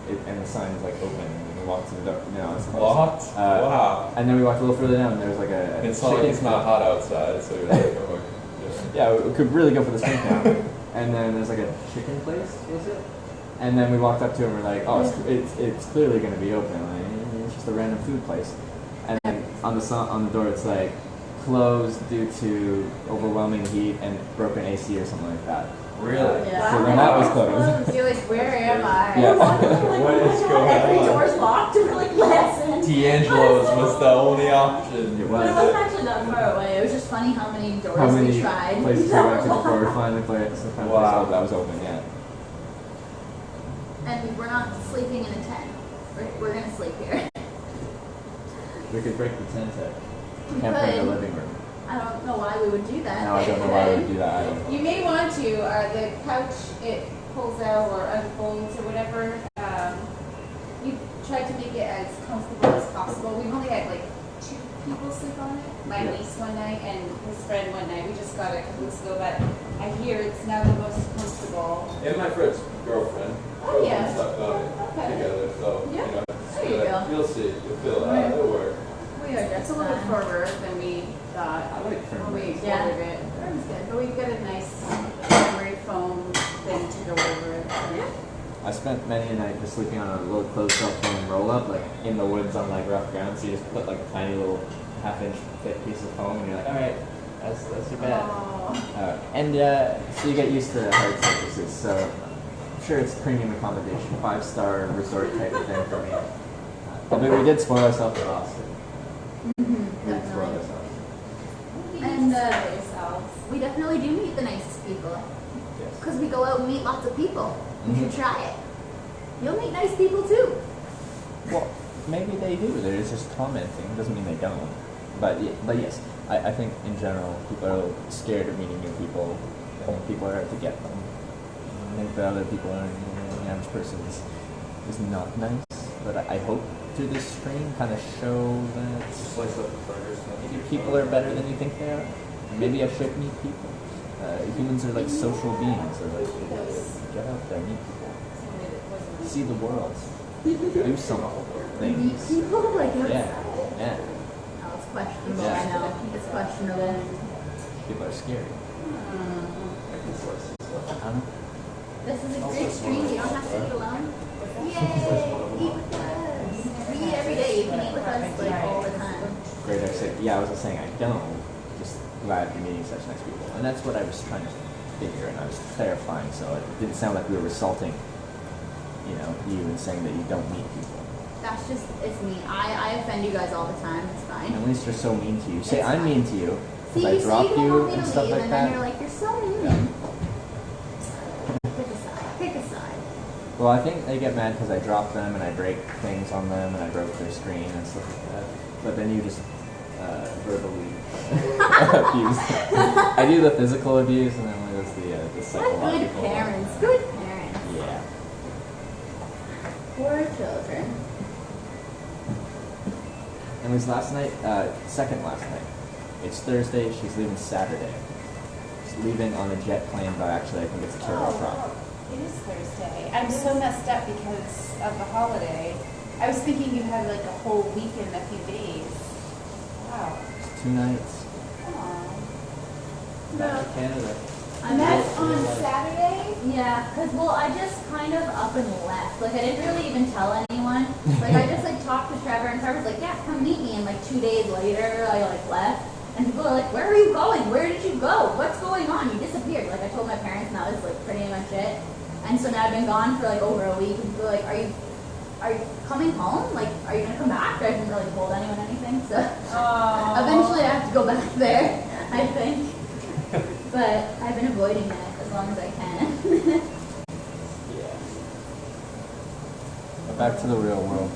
And the sign is like open, and we walked to the door. You know, it's close. What? Wow. And then we walked a little further down, and there was like a It's not like it's not hot outside, so you're like, oh, yeah, we could really go for the steak now. And then there's like a chicken place, was it? And then we walked up to it and we're like, oh, it's clearly going to be open. Like, it's just a random food place. And then on the door it's like closed due to overwhelming heat and broken AC or something like that. Really? Yeah. So then that was closed. You're like, where am I? Yeah. What is going Every on? door's locked. We're like, listen. D'Angelo's was the only option. It But it was. wasn't actually that far away. It was just funny how many doors How many we tried. places we that went to were before we locked. finally played? So Wow. that was open, yeah. And we're not sleeping in a tent. We're gonna sleep here. We could break the tent at We camp in the could. living room. I don't know why we would do that. No, I don't know why we would do that either. You may want to, the couch, it pulls out or unfolds or whatever. You try to make it as comfortable as possible. We've only had like 2 people sleep on it. My niece one night and his friend one night. We just got it a couple weeks ago, but I hear it's now the most comfortable. And my friend's girlfriend. Oh, yeah. Sucked on it Okay. together, so, Yeah. you know. There you go. You'll see. You'll feel it. It'll work. We are It's just a little fine. further than we thought. I like When we firm. Yeah. ordered it. That was good. But we've got a nice memory foam thing to go over it. I spent many a night just sleeping on a little closed-up foam roll-up, like in the woods on like rough ground. So you just put like a tiny little half-inch thick piece of foam, and you're like, all right, that's your bed. So you get used to hard surfaces. So I'm sure it's premium accommodation, 5-star resort type of thing for me. But we did spoil ourselves with Austin. We did spoil Definitely. ourselves. And yourselves. we definitely do meet the nicest people. Yes. Because we go out and meet lots of people. You Mhm. should try it. You'll meet nice people too. Well, maybe they do. They're just commenting. Doesn't mean they don't. But yes, I think in general people are scared of meeting new people. I think people are out to get them. I think the other people are, the average person is not nice. But I hope through this stream kind of show that Slice up the burgers. maybe people are better than you think they are. Maybe I should meet people. Humans are like social beings. They're like, get out there, meet people, see the world, do some Meet things. people like outside. Yeah. Oh, it's questionable. Yeah. I know. It's questionable. People are scary. I don't know. This is a great stream. You don't have to eat alone. Yay! Eat with us. We eat every day. You can eat with us like all the time. Great exit. Yeah, I was just saying I don't. Just glad you're meeting such nice people. And that's what I was trying to figure, and I was clarifying, so it didn't sound like we were assaulting, you and saying that you don't meet people. That's just, it's me. I offend you guys all the time. It's fine. At least you're so mean to you. Say It's I'm fine. mean to you. See, If I you drop say you don't you want me and to stuff leave, like and then that. you're like, you're so mean. Pick a side. Pick a side. Well, I think they get mad because I drop them and I break things on them and I broke their screen and stuff like that. But then you just verbally abuse them. I do the physical abuse and then there's the What good psychological. parents. Good parents. Yeah. Poor children. And it was last night, second last night. It's Thursday, she's leaving Saturday. She's leaving on a jet plane, but actually I think it's a turboprop. It is Thursday. I'm so messed up because of the holiday. I was thinking you had like a whole weekend, a few days. Wow. It's 2 nights. Aw. Back to Canada. And that's on Saturday? Yeah, because, I just kind of up and left. Like, I didn't really even tell anyone. Like, I just, talked to Trevor, and Trevor's like, yeah, come meet me. And, 2 days later, I, left. And people are like, where are you going? Where did you go? What's going on? You disappeared. I told my parents, and that was, pretty much it. And so now I've been gone for, over a week. And people are like, are you coming home? Are you going to come back? I haven't really told anyone anything, so. Eventually I have to go back there, I think. But I've been avoiding it as long as I can. Yeah. But back to the real world.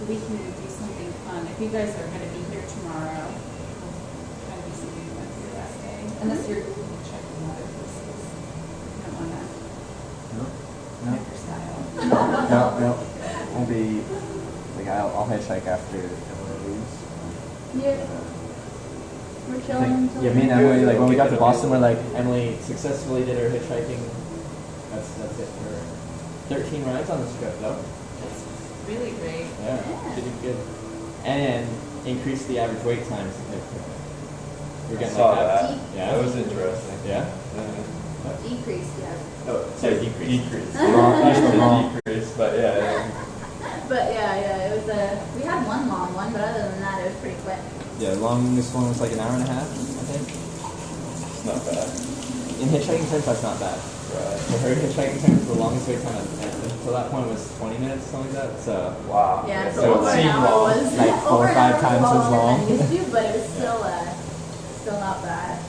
We can do something fun. If you guys are going to be here tomorrow, we'll try to do something fun for that day. Unless you're checking other places. You don't want to No. pick your style. No. Won't be, I'll hitchhike after everyone leaves. Yeah, we're chilling until. Yeah, me and Emily, when we got to Boston, Emily successfully did her hitchhiking. That's it for her. 13 rides on this trip, though. really great. Yeah, pretty good. And increase the average wait time significantly. We're I getting saw like that. Yeah. That was interesting. Yeah. Decrease, yeah. Oh, Sorry, decrease. Decrease. Long- Used to long. decrease, but yeah. But yeah, it was we had one long one, but other than that, it was pretty quick. Yeah, longest one was like an hour and a half, I think. It's not bad. In hitchhiking terms, that's not bad. Right. For her hitchhiking terms, the longest wait time until that point was 20 minutes, something like that. So Wow. Yeah, so so over it an seemed hour long. was Like 4 or over an 5 hour times as longer long. than it used to, but it was still not bad.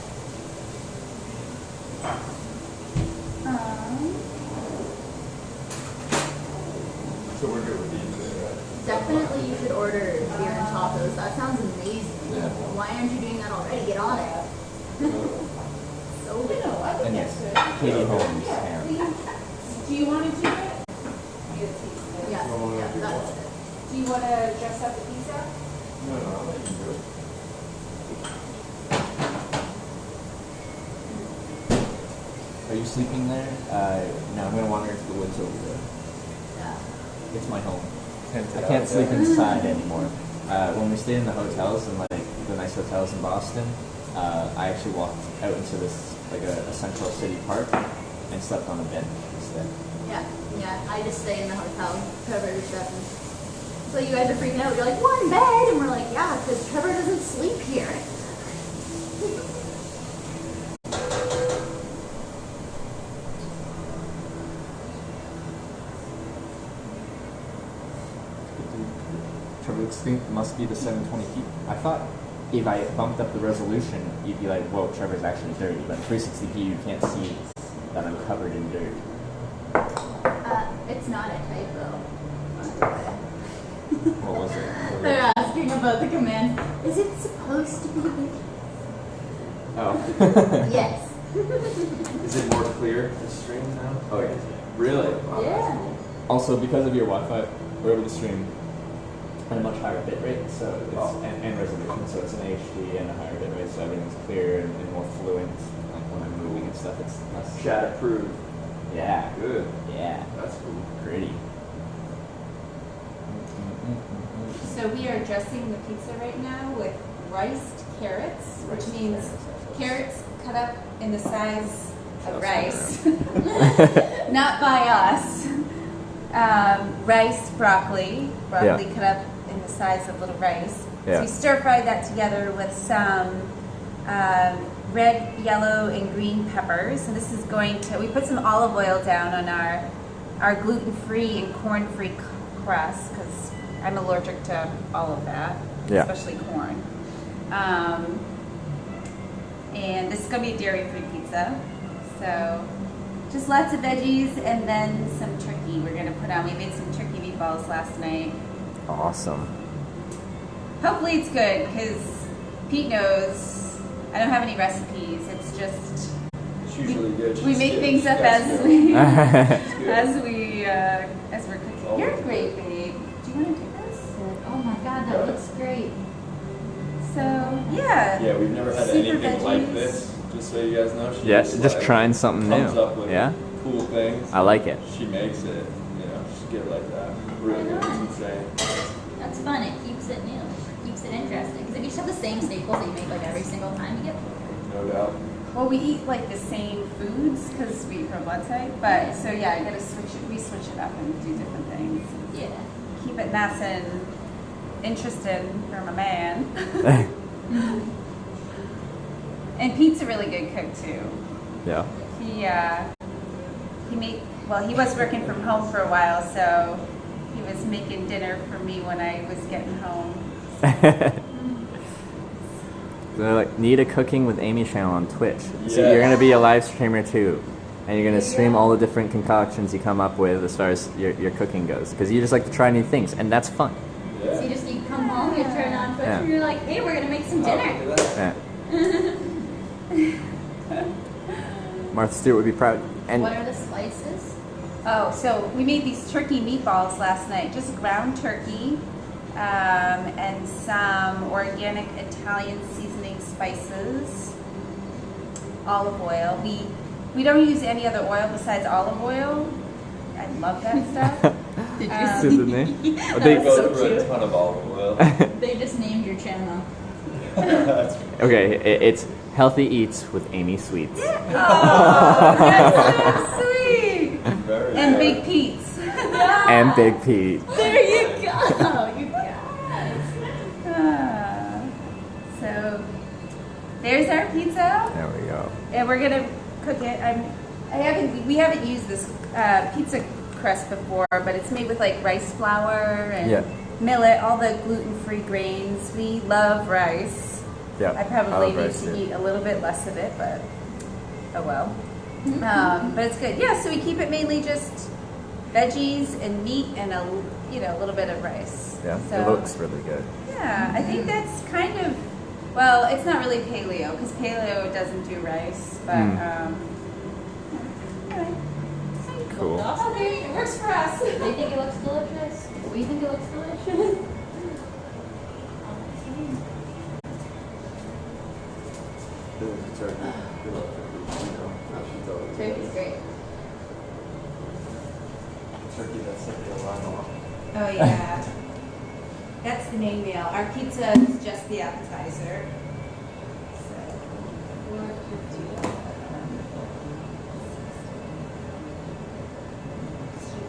So we're good with these today, right? Definitely you should order beer and tacos. That sounds amazing. Yeah. Why aren't you doing that already? Get on it. So good. and yes, Katie Holmes. Yeah. Do you want to do it? Yeah, that's it. Do you want to dress up the pizza? No, I'll let you do it. Are you sleeping there? No, I'm gonna wander into the woods over there. Yeah. It's my home. Hinted I out can't sleep there. inside anymore. When we stayed in the hotels and like the nice hotels in Boston, I actually walked out into this like a central city park and slept on a bench instead. Yeah. I just stay in the hotel. Trevor just doesn't. So you guys are freaking out. You're like, one bed, and we're like, yeah, because Trevor doesn't sleep here. Trevor think must be the 720p. I thought if I bumped up the resolution, you'd be like, whoa, Trevor's actually dirty. But 360p, you can't see that I'm covered in dirt. It's not a typo. By the way. What was it? They're asking about the command. Is it supposed to be? Oh. Yes. Is it more clear to stream now? Oh, yeah. Really? Wow, that's Yeah. cool. Also, because of your Wi-Fi, we're able to stream at a much higher bit rate, so it's, Oh. and resolution, so it's an HD and a higher bit rate, so everything's clear and more fluent. Like when I'm moving and stuff, it's less. Chat approved. Yeah. Good. Yeah. That's cool. Pretty. So we are dressing the pizza right now with riced carrots, which means carrots cut up in the size of rice. Not by us. Rice, broccoli Yeah. cut up in the size of little rice. Yeah. So we stir fry that together with some red, yellow, and green peppers. So this is going to, we put some olive oil down on our gluten-free and corn-free crust because I'm allergic to all of that, Yeah. especially corn. And this is going to be a dairy-free pizza. So just lots of veggies and then some turkey we're going to put on. We made some turkey meatballs last night. Awesome. Hopefully it's good because Pete knows I don't have any recipes. It's just It's usually good. we She's make good. things She up got as skill. we It's good. as we're cooking. Always You're good. great, babe. Do you want to take this? Oh my god, that looks great. So yeah. Yeah, we've never had Super anything like veggies. this. Just so you guys know, she Yeah, just, just like, trying something new. comes up with Yeah, cool things. I like it. She makes it. You know, she's good like that. Really good. It's insane. That's fun. It keeps it new. Keeps it interesting. Because if you just have the same staples that you make like every single time, you get No doubt. Well, we eat like the same foods because we eat from blood type, but so yeah, I gotta switch it. We switch it up and do different things. yeah. Keep it nice and interesting for my man. And Pete's a really good cook too. Yeah. He was working from home for a while, so he was making dinner for me when I was getting home. They're like, need a cooking with Amy channel on Twitch. So Yeah. you're gonna be a live streamer too, and you're gonna stream all the different concoctions you come up with as far as your cooking goes, because you just like to try new things, and that's fun. So you just you come home, you turn on Twitch, Yeah. and you're like, hey, we're gonna make some Oh, dinner. look at that. Yeah. Martha Stewart would be proud. And What are the slices? Oh, so we made these turkey meatballs last night. Just ground turkey and some organic Italian seasoning spices, olive oil. We don't use any other oil besides olive oil. I love that stuff. Did Is the name? Oh, They they, go so through cute. a ton of olive oil. They just named your channel. okay, it's Healthy Eats with Amy Sweets. Oh, that's so sweet. Very And good. Big Pete's. And Big Pete. There you go. You guys. So there's our pizza, There we go. and we're gonna cook it. We haven't used this pizza crust before, but it's made with like rice flour and Yeah. millet, all the gluten-free grains. We love rice. Yeah. I probably love need rice to too. eat a little bit less of it, but oh well. But it's good. Yeah, so we keep it mainly just veggies and meat and a little bit of rice. Yeah, So, it looks really good. yeah, I think that's kind of, well, it's not really paleo because paleo doesn't do rice, but anyway. Cool. Okay, it works for us. They think it looks delicious. We think it looks delicious. Turkey's great. Turkey that set the alarm off. Oh yeah. That's the main meal. Our pizza is just the appetizer.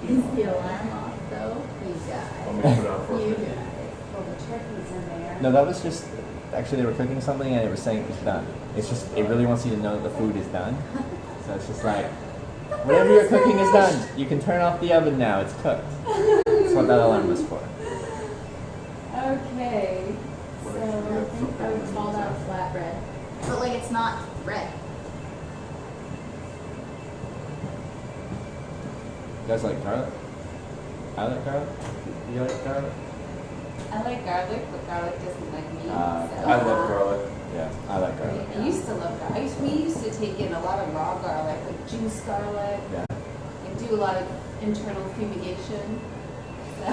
Is the alarm off though? You Want guys. me to put it on for You you? guys. Well, the turkey's in there. No, that was just actually they were cooking something and it was saying it was done. It's just it really wants you to know that the food is done. So it's just like whatever you're cooking is done. You can turn off the oven now. It's cooked. That's what that alarm was for. Okay. So I think I would call that flatbread. But like it's not bread. You guys like garlic? I like garlic. You like garlic? I like garlic, but garlic doesn't like me. I love garlic. Yeah, I like garlic. I used to love garlic. We used to take in a lot of raw garlic, like juice garlic, Yeah. and do a lot of internal fumigation. So.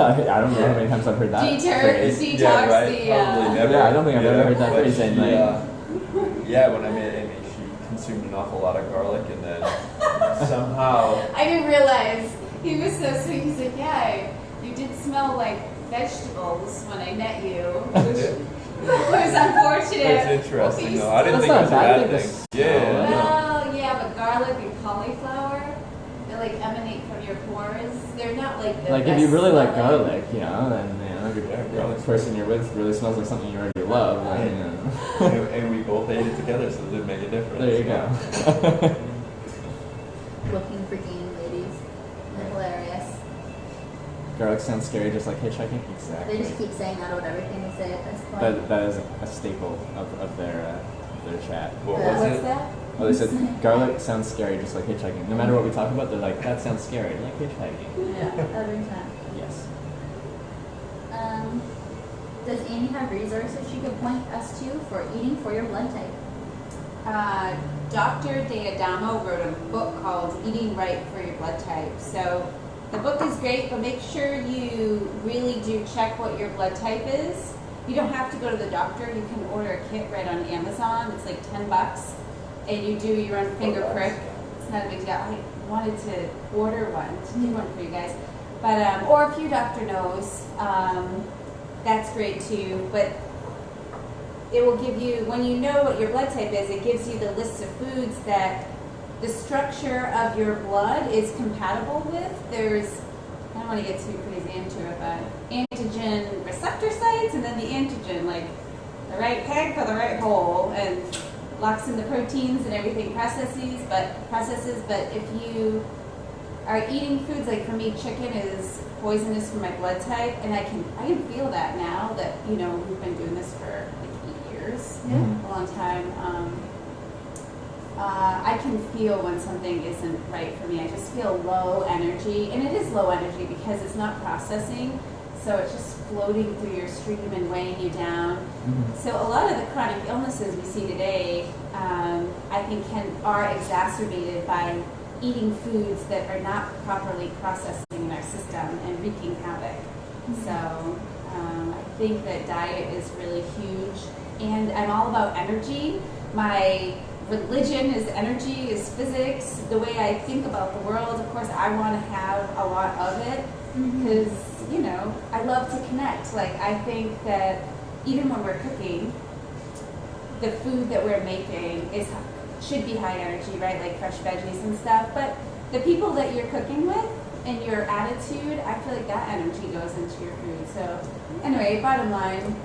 I don't know how many times I've heard that phrase. Detox Yeah, right. the. Probably never. Yeah, I don't think I've ever heard that but phrase in, she, like- yeah, when I met Amy, she consumed an awful lot of garlic, and then somehow. I didn't realize he was so sweet. He's like, yeah, you did smell like vegetables when I met you. It was unfortunate. It's interesting though. I didn't That's think it not was a bad bad thing. thing. Yeah. Well, yeah, but garlic and cauliflower, they like emanate from your pores. They're not like the Like if you really like best-smelling. garlic, you know, then you know, Yeah, the other person you're with really smells like something you already love. Then, you know. And we both ate it together, so it did make a difference. There you go. Looking for game, ladies. They're hilarious. Garlic sounds scary, just like hitchhiking. They Exactly. just keep saying that about everything they say at this point. That is a staple of their chat. What Yeah. was What's it? that? Oh, they said garlic sounds scary, just like hitchhiking. No matter what we talk about, they're like, that sounds scary, like hitchhiking. Yeah, every time. Yes. Does Amy have resources she could point us to for eating for your blood type? Dr. Deadamo wrote a book called Eating Right for Your Blood Type. So the book is great, but make sure you really do check what your blood type is. You don't have to go to the doctor. You can order a kit right on Amazon. It's like $10, and you do your own finger prick. It's not a big deal. I wanted to order one, to do one for you guys. But or if your doctor knows, that's great too. But it will give you, when you know what your blood type is, it gives you the list of foods that the structure of your blood is compatible with. There's, I don't want to get too crazy into it, but antigen receptor sites, and then the antigen, like the right peg for the right hole, and locks in the proteins and everything processes. But if you are eating foods, like for me, chicken is poisonous for my blood type, and I can feel that now that, you know, we've been doing this for like 8 years, a long time. I can feel when something isn't right for me. I just feel low energy, and it is low energy because it's not processing, so it's just floating through your stream and weighing you down. So a lot of the chronic illnesses we see today, I think are exacerbated by eating foods that are not properly processing in our system and wreaking havoc. So I think that diet is really huge, and I'm all about energy. My religion is energy, is physics. The way I think about the world, of course, I want to have a lot of it because, you know, I love to connect. Like, I think that even when we're cooking, the food that we're making should be high energy, right? Like fresh veggies and stuff. But the people that you're cooking with and your attitude, I feel like that energy goes into your food. So anyway, bottom line,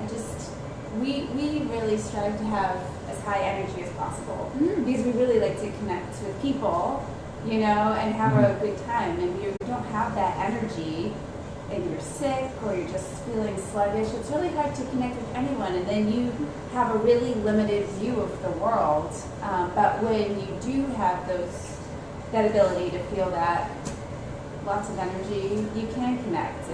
we really strive to have as high energy as possible because we really like to connect with people, you know, and have a good time. And you don't have that energy and you're sick or you're just feeling sluggish, it's really hard to connect with anyone. And then you have a really limited view of the world. But when you do have that ability to feel that lots of energy, you can connect.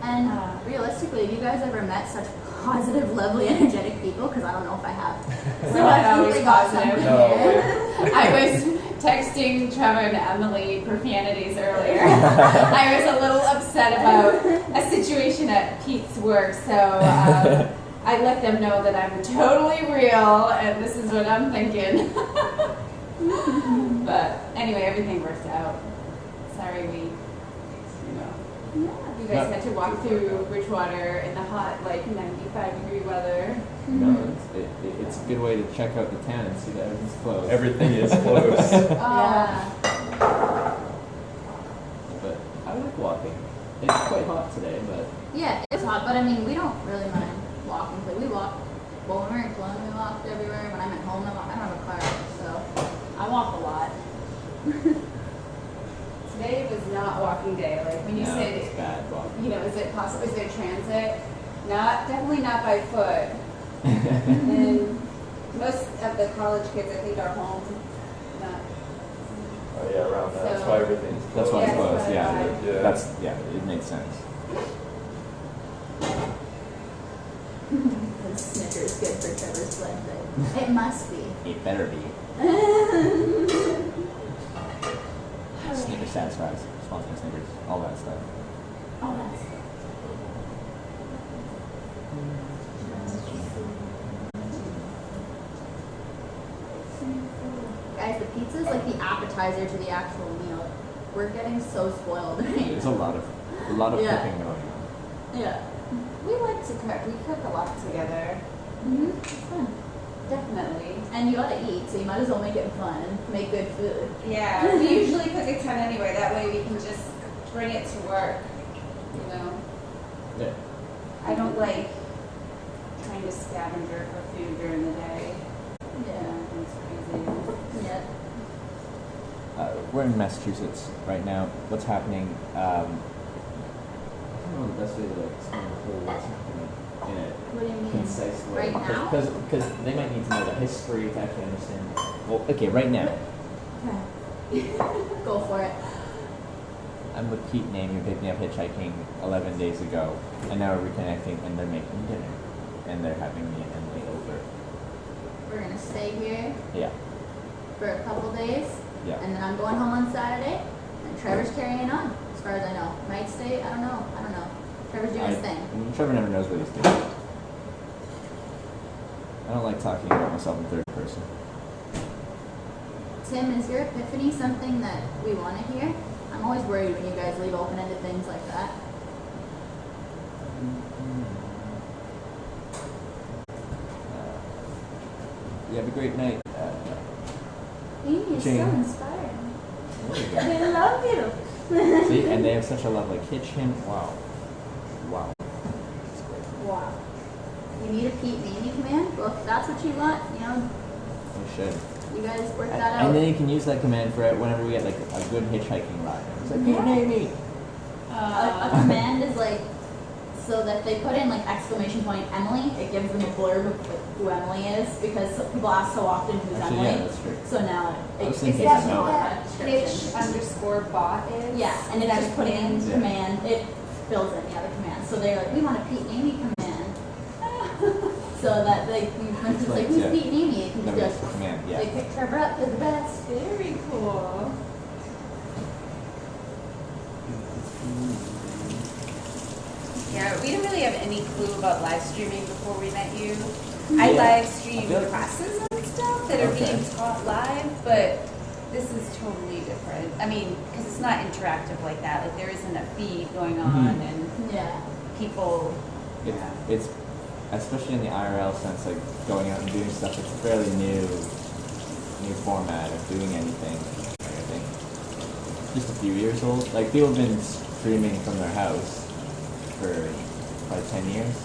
And realistically, have you guys ever met such positive, lovely, energetic people? Because I don't know if I have. We're not always positive. No. I was texting Trevor and Emily profanities earlier. I was a little upset about a situation at Pete's work, so I let them know that I'm totally real and this is what I'm thinking. But anyway, everything worked out. Sorry you guys had to walk through Bridgewater in the hot, like 95-degree weather. No, it's a good way to check out the town and see that everything's closed. Everything is closed. Yeah. But I like walking. It's quite hot today, but Yeah, it's hot, but I mean, we don't really mind walking. But we walk. Well, when we were in Cologne, we walked everywhere. When I'm at home, I don't have a car, so I walk a lot. Today was not walking day. Like when you said, it's bad walking. you know, is it possible? Is there transit? Definitely not by foot. And most of the college kids, I think, are home. Not. Oh yeah, around that. That's So- why everything's closed. That's why it's Yeah, closed. that's Yeah, why. Yeah. that's it makes sense. The Snickers good for Trevor's blood type. It must be. It better be. Snickers satisfies. Sponsor by Snickers. All that stuff. Oh, that's. Guys, the pizza's like the appetizer to the actual meal. We're getting so spoiled. There's a lot of Yeah. cooking going on. Yeah. We like to cook. We cook a lot together. It's fun. Definitely. And you gotta eat, so you might as well make it fun. Make good food. Yeah, we usually cook a ton anyway. That way we can just bring it to work. You know, Yeah. I don't like trying to scavenger for food during the day. Yeah. It's crazy. Yeah. We're in Massachusetts right now. What's happening? I don't know the best way to explain what's happening in a What do you mean? concise way. Right now? Because they might need to know the history to actually understand. Well, okay, right now. Okay. Go for it. I'm with Pete and Amy, who picked me up hitchhiking 11 days ago, and now we're reconnecting, and they're making dinner, and they're having me and Emily over. We're gonna stay here Yeah, for a couple days, yeah. and then I'm going home on Saturday, and Trevor's carrying on, as far as I know. Might stay, I don't know. Trevor's doing his thing. Trevor never knows what he's doing. I don't like talking about myself in third person. Tim, is your epiphany something that we want to hear? I'm always worried when you guys leave open-ended things like that. You have a great night. Amy is so Jane. inspiring. There you go. I love you. See, and they have such a lovely kitchen. Wow. Wow. It's great. Wow. You need a Pete and Amy command? Well, if that's what you want, you know, You should. you guys work that out. And then you can use that command for it whenever we get like a good hitchhiking ride. It's like, Pete and Amy. A command is like, so that they put in like exclamation point Emily, it gives them a blurb of like, who Emily is, because people ask so often who's Actually, Emily. yeah, that's true. So now I was it thinking gives that. them That a pitch description. _bot is. Yeah, and it That just put in Yeah. command, it fills in the other commands. So they're like, we want a Pete and Amy command. So that they, when it's like, who's Yeah. Pete and Amy? It can No, just, it's command, yeah. they pick Trevor up as the best. Very cool. Yeah, we didn't really have any clue about live streaming before we met you. I Yeah. live I stream feel like- classes and stuff that are Okay. being taught live, but this is totally different. I mean, because it's not interactive like that. Like there isn't a feed going on Mhm. and Yeah. people. It's especially in the IRL sense, like going out and doing stuff. It's a fairly new format of doing anything. I think just a few years old. Like people have been streaming from their house for probably 10 years,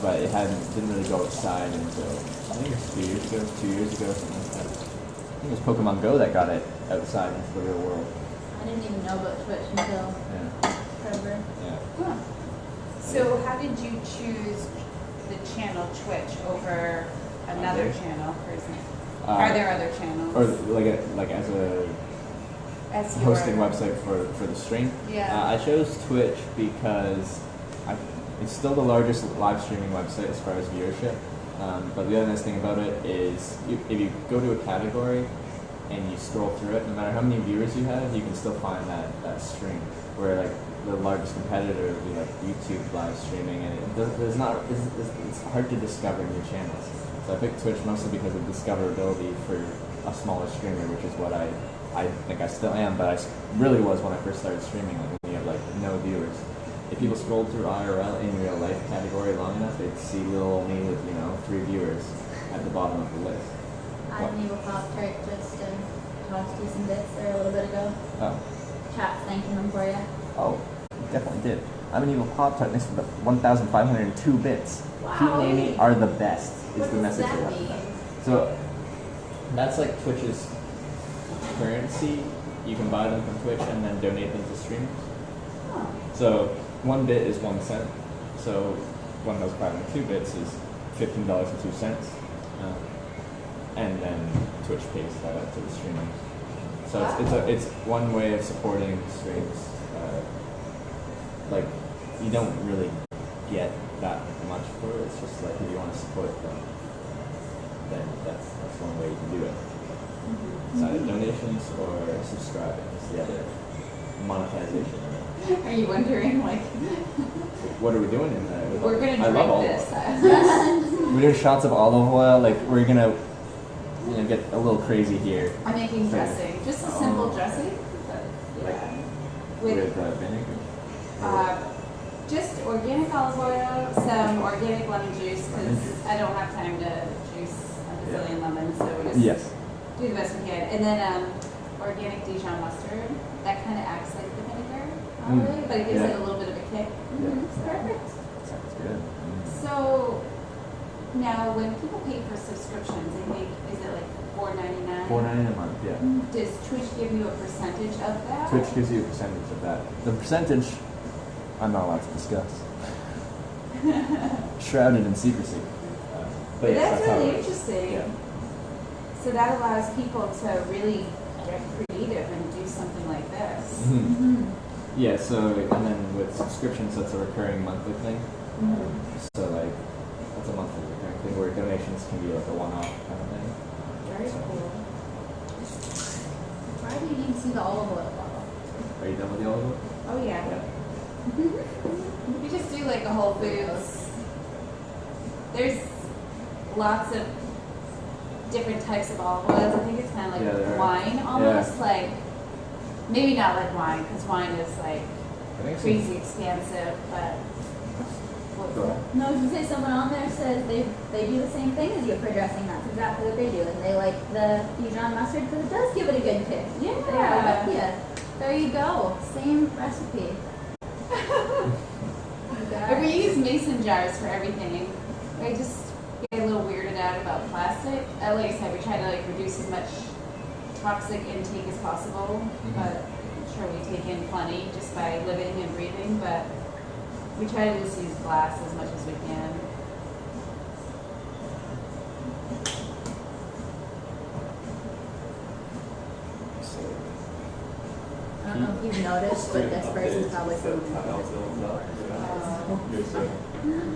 but didn't really go outside until I think it was 2 years ago, something like that. I think it was Pokemon Go that got it outside into the real world. I didn't even know about Twitch until Yeah, forever. yeah. Huh. So how did you choose the channel Twitch over another Okay. channel, for example? Are there other channels? Or like as a As your- hosting website for the stream. Yeah. I chose Twitch because it's still the largest live streaming website as far as viewership. But the other nice thing about it is if you go to a category and you scroll through it, no matter how many viewers you have, you can still find that stream. Where like the largest competitor would be like YouTube live streaming, and it's hard to discover new channels. So I picked Twitch mostly because of discoverability for a smaller streamer, which is what I think I still am, but I really was when I first started streaming, like when you have like no viewers. If people scrolled through IRL in real life category long enough, they'd see little old me with, 3 viewers at the bottom of the list. I had an evil Pop-Tart just tossed you some bits there a little bit ago. Oh. Chat's thanking them for you. Oh, definitely did. I'm an evil Pop-Tart next to the 1,502 bits. Wow. Peteandamy are the best, is What the does message that they left. mean? So, that's like Twitch's currency. You can buy them from Twitch and then donate them to streamers. Oh. So, 1 bit is 1 cent. So, 1,502 bits is $15.02. And then Twitch pays that out to the streamer. So it's one way of supporting streams. Like you don't really get that much for it. It's just like if you want to support them, then that's one way you can do it. It's either donations or subscribing. It's the other monetization. Are you wondering, like, What are we doing in there? we're gonna I love olive drink oil. this? We're doing shots of olive oil. Like we're gonna, get a little crazy here. I'm making dressing, just a simple Oh. dressing, but Like yeah, with with vinegar. just organic olive oil, some organic lemon juice, because I don't have time to juice a bazillion lemons, so we just Yes. do the best we can. And then organic Dijon mustard, that kind of acts like the vinegar, really, but it gives Yeah. it a little bit of a kick. Yeah. It's perfect. Sounds good. So now, when people pay for subscriptions, I think, is it like $4.99? $4.99 a month. Yeah. Does Twitch give you a percentage of that? Twitch gives you a percentage of that. The percentage, I'm not allowed to discuss. Shrouded in secrecy. But yes, that's how really it is. interesting. Yeah. So that allows people to really get creative and do something like this. Mhm. Yeah. So and then with subscriptions, that's a recurring monthly thing. So like that's a monthly recurring thing where donations can be like a one-off kind of thing. Very So- cool. Why do you need to see the olive oil bottle? Are you done with the olive oil? Oh yeah. Yeah. You just do like a Whole Foods. There's lots of different types of olive oils. I think it's kind of like Yeah, there are. wine almost. Like, maybe not like wine, because wine is like I think so. crazy expensive, but Go ahead. No, I was gonna say someone on there says they do the same thing as you for dressing. That's exactly what they do, and they like the Dijon mustard because it does give it a good kick. Yeah. They're with ya. There you go. Same recipe. But we use mason jars for everything. I just get a little weirded out about plastic. Like I said, we try to like reduce as much toxic intake as possible, but I'm sure we take in plenty just by living and breathing. But we try to just use glass as much as we can. I don't know if you've noticed, but this person's probably from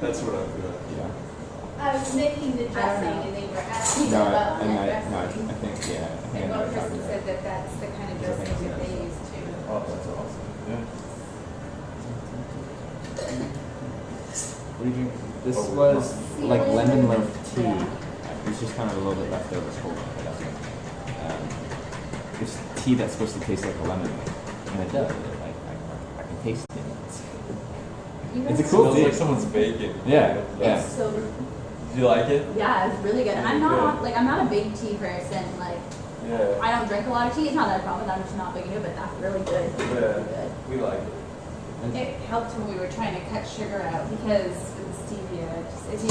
That's what I'm doing. Yeah. I was making the dressing and they were asking No, about and that I dressing. think yeah. I think I And know one what you're person talking said that that's the kind of dressing that they use too. Oh, that's awesome. Yeah. What do you drink? This was like lemon loaf tea. There's just kind of a little bit left over. It's cold. It's tea that's supposed to taste like a lemon, and it does. I can taste it. It's a It cool smells tea. like someone's baking. Yeah, yeah. It's so Do you like it? yeah, it's really good. And I'm not like I'm not a big tea person. Like Yeah. I don't drink a lot of tea. It's not that a problem. I'm just not big into it. But that's really good. It's Yeah. really good. We like it. It helped when we were trying to cut sugar out because with the stevia, it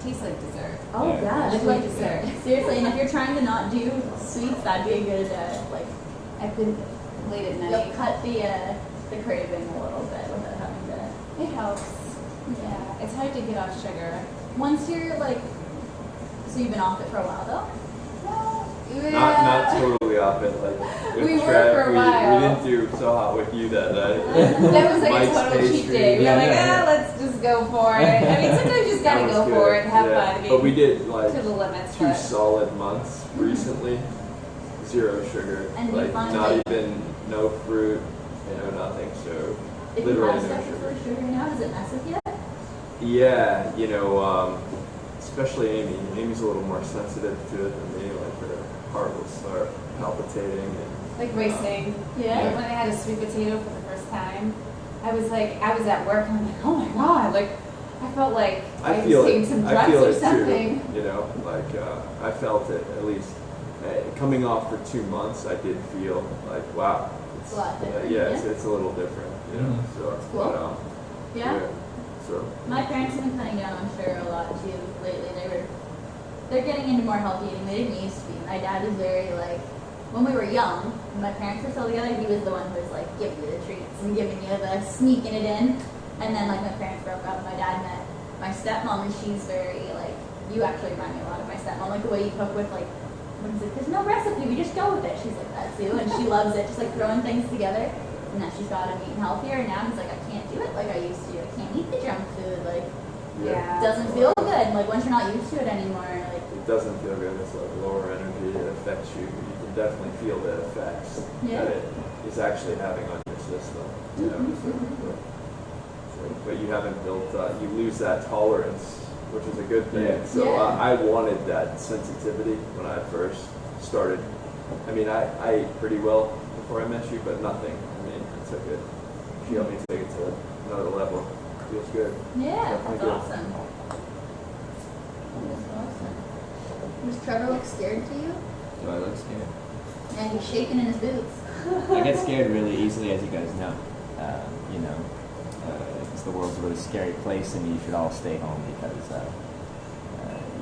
tastes like dessert. Oh Yeah. yeah, Like dessert. seriously. And if you're trying to not do sweets, that'd be a good like. I've been late at You'll night. cut the craving a little bit without having to. It helps. Yeah. Yeah, it's hard to get off sugar. Once you're like, so you've been off it for a while though. Not totally off it. Like with We were Trev, for a while. we didn't do so hot with you that night. That was like Mike's a total cheat pastry. day. We were Yeah, like, yeah. let's just go for it. I mean, sometimes you just gotta That was go good. for it and have Yeah. fun. I mean, But we did like to the limits. 2 but solid months recently. 0 sugar. And you like find not like- even no fruit, nothing. So If you literally have no stuff sugar. for sugar now, does it mess with you? Yeah, especially Amy. Amy's a little more sensitive to it than me. Like her heart will start palpitating. And, like racing. Yeah. Like when I had a sweet potato for the first time, I was at work and I'm like, oh my god, like I felt like I was feel taking it. some I drugs feel or it something. too. I felt it at least. Coming off for 2 months, I did feel like wow. It's a lot different, yeah, yeah. it's a little different. So cool. but, Yeah. So My parents have been cutting down on sugar a lot too lately. They're getting into more healthy eating. They didn't used to be. My dad is very like, when we were young, when my parents were still together, he was the one who was like giving you the treats and giving you the sneaking it in. And then like my parents broke up and my dad met my stepmom and she's very like, you actually remind me a lot of my stepmom. Like the way you cook with like, what is it? There's no recipe, we just go with it. She's like that too. And she loves it, just like throwing things together. And now she's got him eating healthier. And now he's like, I can't do it like I used to. I can't eat the junk food. Like, Yeah. it doesn't feel good. Like once you're not used to it anymore, like it doesn't feel good. It's like lower energy. It affects you. You can definitely feel the effects Yeah. that it is actually having on your system. But you haven't built. You lose that tolerance, which is a good thing. Yeah. So Yeah. I wanted that sensitivity when I first started. I mean, I ate pretty well before I met you, but nothing. I mean, I took it. She helped me take it to another level. Feels good. yeah, Definitely that's good. awesome. That's awesome. Does Trevor look scared to you? Do I look scared? And he's shaking in his boots. I get scared really easily, as you guys know. Because the world's a really scary place, and you should all stay home because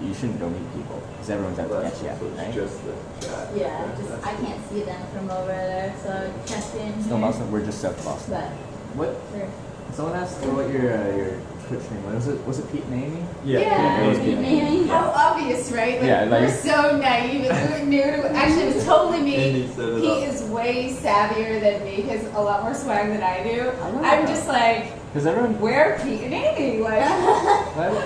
you shouldn't go meet people because everyone's out to That's get you, right? just the chat. Yeah, Okay, just that's I good. can't see them from over there, so I checked in. Still here. Boston. We're just south of Boston. But What? they're Someone asked what your Twitch name was. Was it Pete and Amy? Yeah. It was Pete Pete and and Amy. Amy. How obvious, right? Like, Yeah, like- we're so naive and we knew. Actually, it was totally And me. he set it He up. is way savvier than me. He has a lot more swag than I do. I love I'm that. just like, Because everyone, where are Pete and Amy? Like,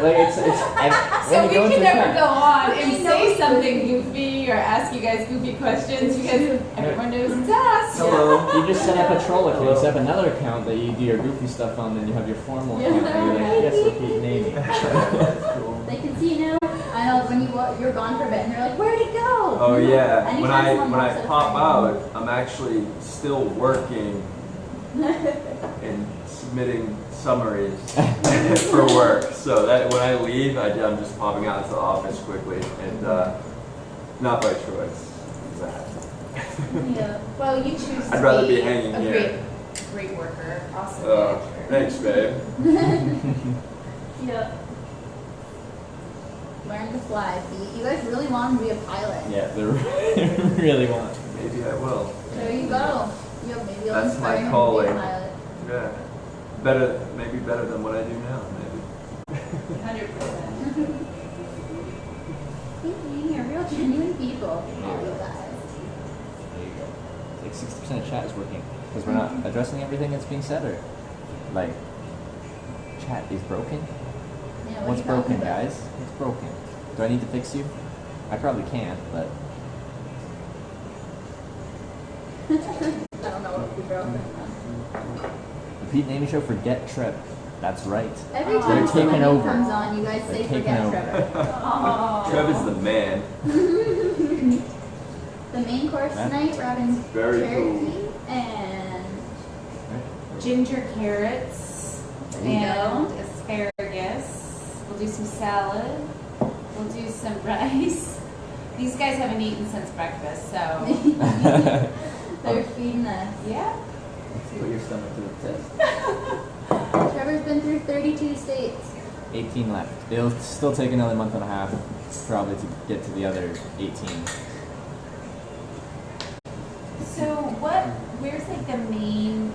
like it's so when we you go can into never chat- go on and He say knows something goofy or ask you guys goofy questions because everyone knows it's us. Hello. You just set up a troll account. You Hello. set up another account that you do your goofy stuff on, then you have your formal Yeah. account, and you're like, yes, we're Pete and Amy. That's cool. they can see you now. I know when you're gone for a bit, and they're like, "Where'd he go?" Oh yeah. When Anytime I someone walks up pop to out, I'm actually still working and submitting summaries for work. So that when I leave, I'm just popping out into the office quickly, and not by choice. Yeah. Well, you choose I'd to rather be be hanging a here. great worker, awesome Uh, manager. thanks, babe. Yeah. Learn to fly, Pete. You guys really want to be a pilot. Yeah, they really want. Maybe I will. There you go. Yeah, maybe you'll That's inspire my him to be calling. a pilot. Yeah. Maybe better than what I do now. Maybe. 100%. You're real genuine people. You guys. There you go. It's like 60% of chat is working because we're not addressing everything that's being said, or like chat is broken. Yeah, what What's are you talking broken, about? guys? What's broken? Do I need to fix you? I probably can't, but I don't know what would be broken. the Pete and Amy show, forget Trev. That's right. Every They're time taking someone over. comes on, you guys say They're taking forget over. Trevor. Aw. Trev is the man. The main course Matt? tonight, we're having Very turkey and Ginger carrots There you and go. asparagus. We'll do some salad. We'll do some rice. These guys haven't eaten since breakfast, so they're feeding us. yeah. Let's put your stomach to the test. Trevor's been through 32 states. 18 left. It'll still take another month and a half, probably, to get to the other 18. So where's like the main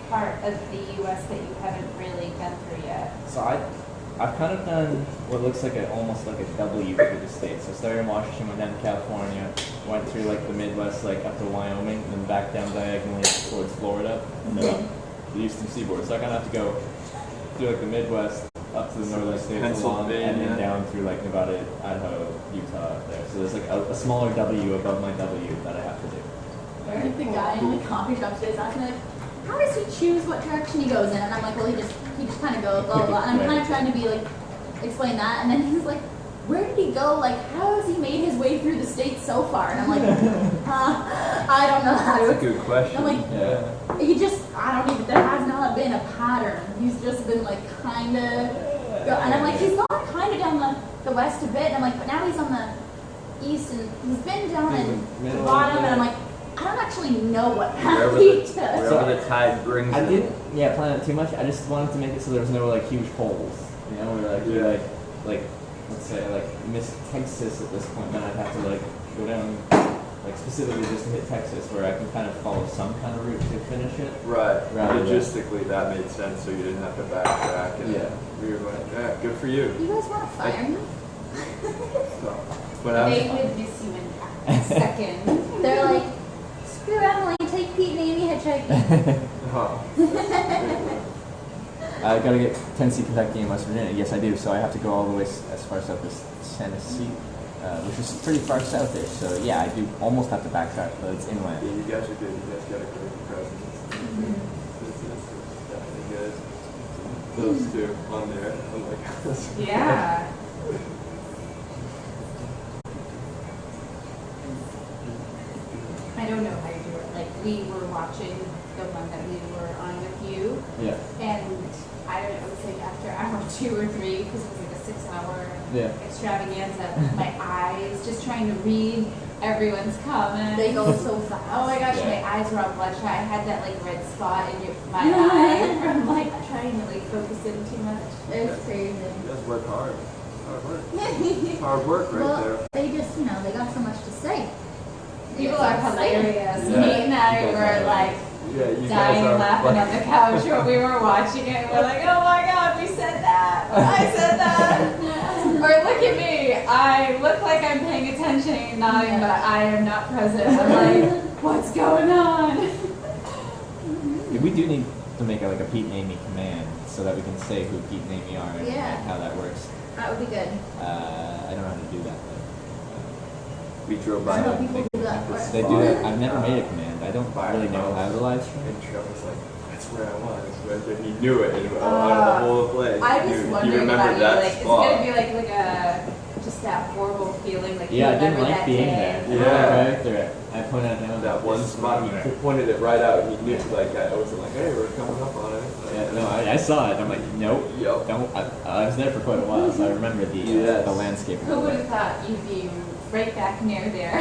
part of the U.S. that you haven't really been through yet? So I've kind of done what looks like almost like a W through the states. So I started in Washington, went down to California, went through like the Midwest, like up to Wyoming, and then back down diagonally towards Florida, and then up the eastern seaboard. So I kind of have to go through like the Midwest, up to the northern states along, and then down through like Nevada, Idaho, Utah up there. So there's like a smaller W above my W that I have to do. I think the guy in the coffee shop today is asking me, like, how does he choose what direction he goes in? And I'm like, well, he just kind of goes, blah, blah, blah. And I'm kind of trying to be like, explain that. And then he's like, where did he go? Like, how has he made his way through the states so far? And I'm like, I don't know how to. That's a good question. I'm like, Yeah. he just, I don't even, there has not been a pattern. He's just been like kind of, and I'm like, he's gone kind of down the west a bit. And I'm like, but now he's on the east and he's been down in the bottom. And I'm like, I don't actually know what path he took. Wherever the tide brings I him. didn't, plan it too much. I just wanted to make it so there was no like huge holes. You know, where like like let's say like miss Texas at this point, then I'd have to like go down like specifically just to hit Texas, where I can kind of follow some kind of route to finish it. Right. Rather than- Logistically, that made sense, so you didn't have to backtrack. And we were like, yeah, good for you. You guys want to fire me? So, but I They would miss you in a second. They're like, screw Emily, take Pete and Amy hitchhiking. I gotta get Tennessee, Kentucky, and West Virginia. Yes, I do. So I have to go all the way as far south as Tennessee, which is pretty far south there. So yeah, I do almost have to backtrack, but it's inland. Yeah, you guys are good. You guys got a great presence. Those two on there. I'm like, Yeah. I don't know how you do it. Like, we were watching the one that we were on with you, Yeah. and I don't know, it was like after hour 2 or 3, because it was like a 6-hour Yeah. extravaganza, my eyes just trying to read everyone's comments. They go so fast. Oh my gosh, Yeah. my eyes were all bloodshot. I had that like red spot in my eye from like trying to like focus in too much. It's crazy. you guys work hard. Hard work. Hard work right Well, there. they just, they got so much to say. People are hilarious. Yeah. Nate and I You guys were are like Yeah, you dying guys are laughing on the couch when we were watching it. We're like, oh my god, we said that. I said that. Or look at me. I look like I'm paying attention and nodding, but I am not present. I'm like, what's going on? Yeah, we do need to make like a Pete and Amy command so that we can say who Pete and Amy are and Yeah. like, how that works. That would be good. I don't know how to do that. We drove I by know and people do that for us. They do that. I've never made a command. I don't really know how to live stream. Trev was like, that's where I was. And he knew it. And out of the whole place. I he was knew- he wondering remembered about you. that Like, is it spot. gonna be like a just that horrible feeling? Like, Yeah, I you didn't remember like that being day? there. Yeah. Right there. I pointed out now That one spot, he pointed it right out. He knew, like, I wasn't like, hey, we're coming up on it. Yeah, no, I saw it. I'm like, nope. Yup. Don't. I was there for quite a while, so I remember the landscape. Who would have thought you'd be right back near there?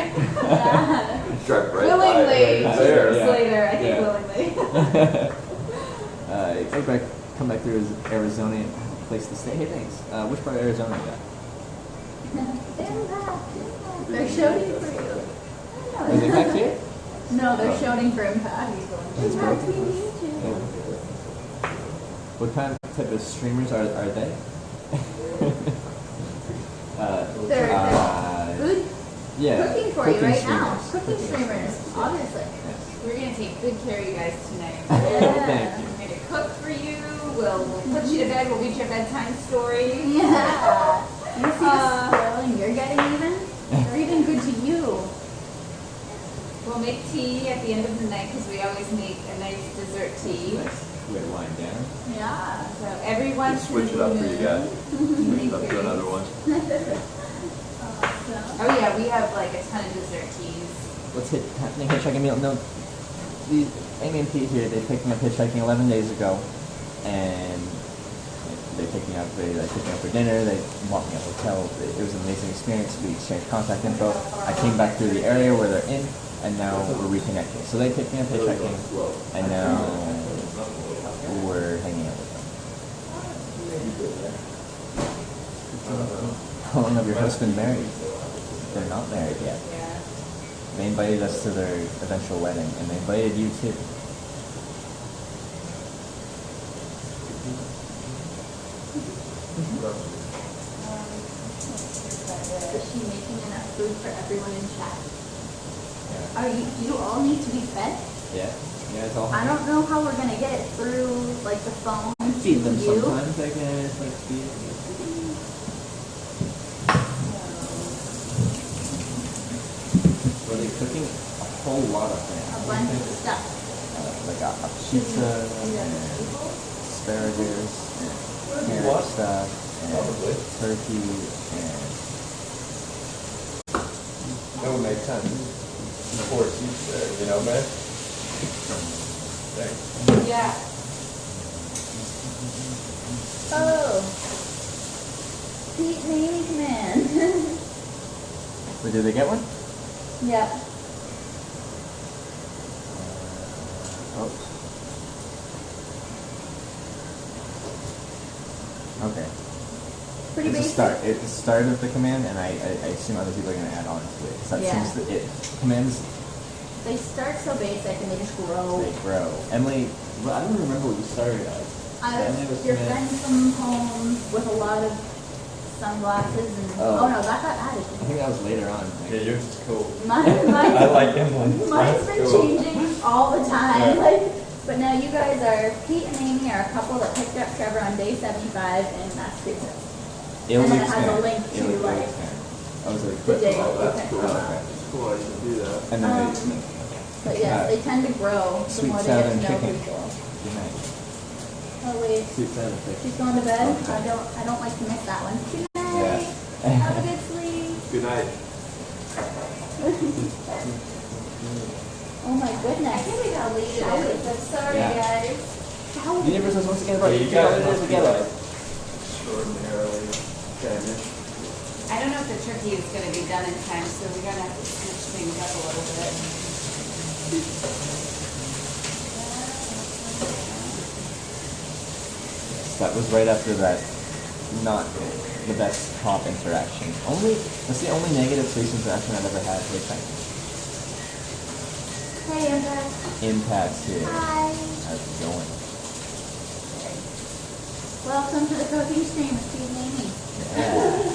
Drive right by Willingly, it. Right there. years Yeah. later, I think Yeah. willingly. Come back through Arizona, place to stay. Hey, thanks. Which part of Arizona you They're shouting for you. got? Is it back here? No, they're shouting for Impact. Impact, we need you. What kind of type of streamers are they? They're good Yeah. cooking for you right now. streamers. Cooking streamers, obviously. Yes. We're gonna take good care of you guys tonight. Thank you. We're gonna cook for you. We'll put you to bed. We'll read your bedtime story. Yeah. You see the spoiling you're getting even? They're even good to you. We'll make tea at the end of the night because we always make a nice dessert tea. Nice. Way to wind down. Yeah. So everyone Switch it up for you guys. Switch it up to another one. Yeah, we have like a ton of dessert teas. What's happening hitchhiking meal? No, these Amy and Pete here, they picked me up hitchhiking 11 days ago, and they picked me up. They picked me up for dinner. They walked me up to the hotel. It was an amazing experience. We exchanged contact info. I came back through the area where they're in, and now we're reconnecting. So they picked me up hitchhiking, and now we're hanging out with them. How long have your hosts been married? They're not married yet. They invited us to their eventual wedding, and they invited you too. Is she making enough food for everyone in chat? Yeah. Are you all need to be fed? Yeah. Yeah, it's all. I don't know how we're gonna get it through like the phone. Feed them to you. sometimes. I guess like feed them. Were they cooking a whole lot of things? A bunch of stuff. Like a pizza and asparagus and carrot stuff and turkey and. That would make sense. 4 seats there, you know, man? Thanks. Yeah. Oh. Pete and Amy command. Wait, did they get one? Yeah. Oh. Okay. Pretty It's a basic. start. It's the start of the command, and I assume other people are going to add on to it. 'Cause that Yeah. seems that commands, They start so basic and they just grow. they grow. Emily, well, I don't remember what you started as. Emily was Your command- friend from home with a lot of sunglasses and Oh. no, that got added. I think that was later on. Yeah, yours is cool. Mine's I like Emily. Mine's been changing all the time. Like, but now you guys are Pete and Amy are a couple that picked up Trevor on day 75 in Massachusetts. It'll And then it expand. has a link to, It'll like, expand. I was like, the day. Oh, that's Okay. cool. Oh, okay. That's cool, I should do that. And then But yes, they tend to grow the sweet more they southern get to know chicken. people. Good night. Oh wait, Sweet southern chicken. she's going to bed. Okay. I don't like to miss that one. Good night. Yeah. Have a good sleep. Good night. Oh my goodness. I think we got leave it. Sorry Yeah. guys. The universe is once again But right. you guys It must be together. like extraordinarily Spanish. I don't know if the turkey is gonna be done in time, so we're gonna have to switch things up a little bit. That was right after that, not the best top interaction. That's the only negative face interaction I've ever had with them. Hey, Impact. Impacts here. Hi. How's it going? Welcome to the cooking stream with Pete and Amy. Yeah.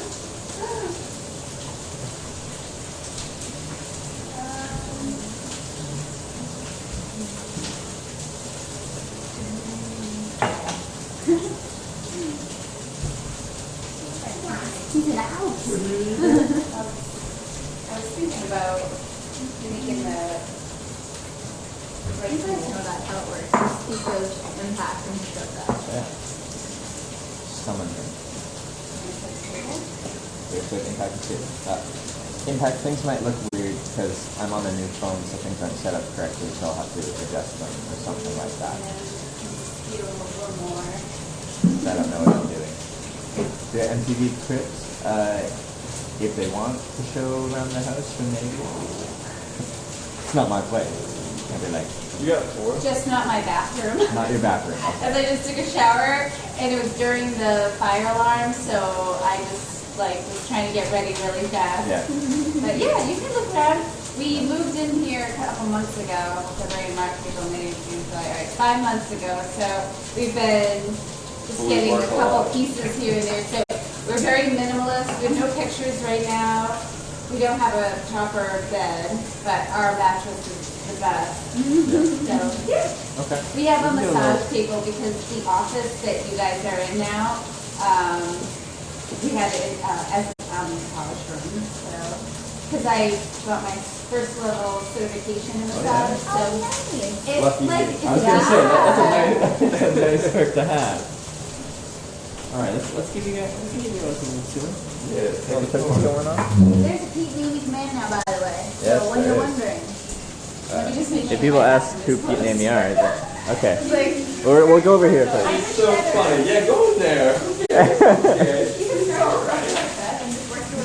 He's in the house. I was thinking about making the You guys know that's how it works. He goes Impact and he does that. Yeah. Summon him. Weird with impact too. Impact things might look weird because I'm on a new phone, so things aren't set up correctly, so I'll have to adjust them or something like that. speed a little more. I don't know what I'm doing. The MTV Cribs, if they want to show around the house, then maybe. It's not my place. I'd be like, You got 4? Just not my bathroom. not your bathroom. As I just took a shower, and it was during the fire alarm, so I just was trying to get ready really fast. Yeah. But yeah, you can look around. We moved in here a couple months ago, February, March, April, May, June, July, all right, 5 months ago. So we've been just We getting a work a couple lot. pieces here and there. So we're very minimalist. We have no pictures right now. We don't have a topper bed, but our mattress is the best. So yeah. Okay. We have a We can do massage little- table because the office that you guys are in now, we had it as a college room. So, because I got my first level certification in massage, so it's Lucky like you. I was gonna say that's a nice perk to have. All right, let's give you guys some tunes. Yeah. What's going on? There's a Pete and Amy command now, by the way. Yes, So when there you're is. wondering. If people ask who Pete and Amy are, then, okay. Like, We'll go over here first. It's so funny. Yeah, go there. Okay.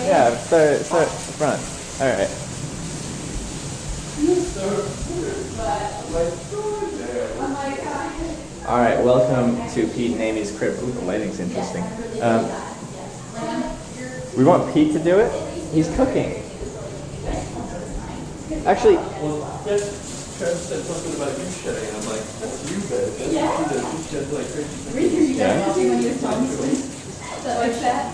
Yeah, start front. All right. All right, welcome to Pete and Amy's crib. Ooh, the lighting's interesting. We want Pete to do it. He's cooking. Actually, Well, yes, Trev said something about you shedding, and I'm like, that's you, babe. That's what she does. She sheds like crazy. yeah. Like that?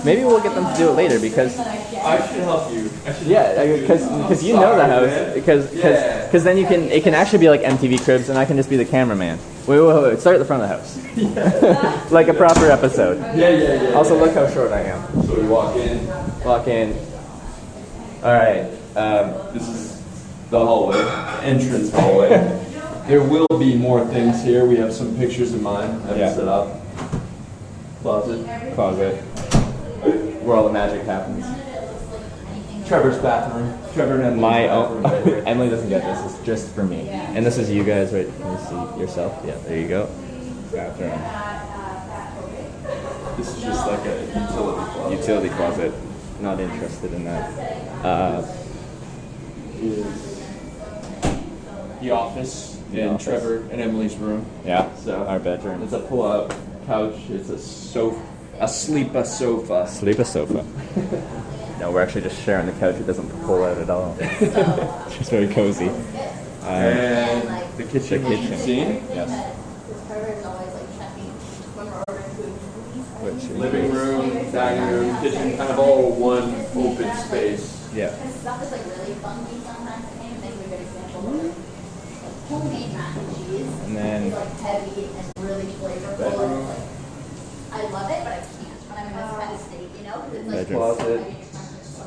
Maybe we'll get them to do it later because I should help you. I should yeah, because you know the house because then it can actually be like MTV Cribs and I can just be the cameraman. Wait. Start at the front of the house. Like a proper episode. Yeah. Also, look how short I am. So we walk in. Walk in. All right. This is the hallway, entrance hallway. There will be more things here. We have some pictures in mind that we set up. Closet. Where all the magic happens. Trevor's bathroom. Trevor and My own. Emily doesn't get this. It's just for me. And this is you guys, right? Can you see yourself? Yeah. There you go. Bathroom. This is just like a utility closet. Utility closet. Not interested in that. Is the office The in office. Trevor and Emily's room. Yeah. So Our bedroom. it's a pull-out couch. It's a sleeper sofa. Sleep a sofa. No, we're actually just sharing the couch. It doesn't pull out at all. It's just very cozy. And the kitchen. The kitchen. See? Yes. Trevor's always like checking when we're ordering food. Living room, dining room, kitchen, kind of all one open space. Yeah. Because stuff is like really funky sometimes. I can't even think of a good example. But like homemade mac and cheese And then is like heavy and really flavorful. And it's like, I love it, but I can't when I'm in this kind of state, you know? 'Cause it's like Bedroom. Closet. I mean,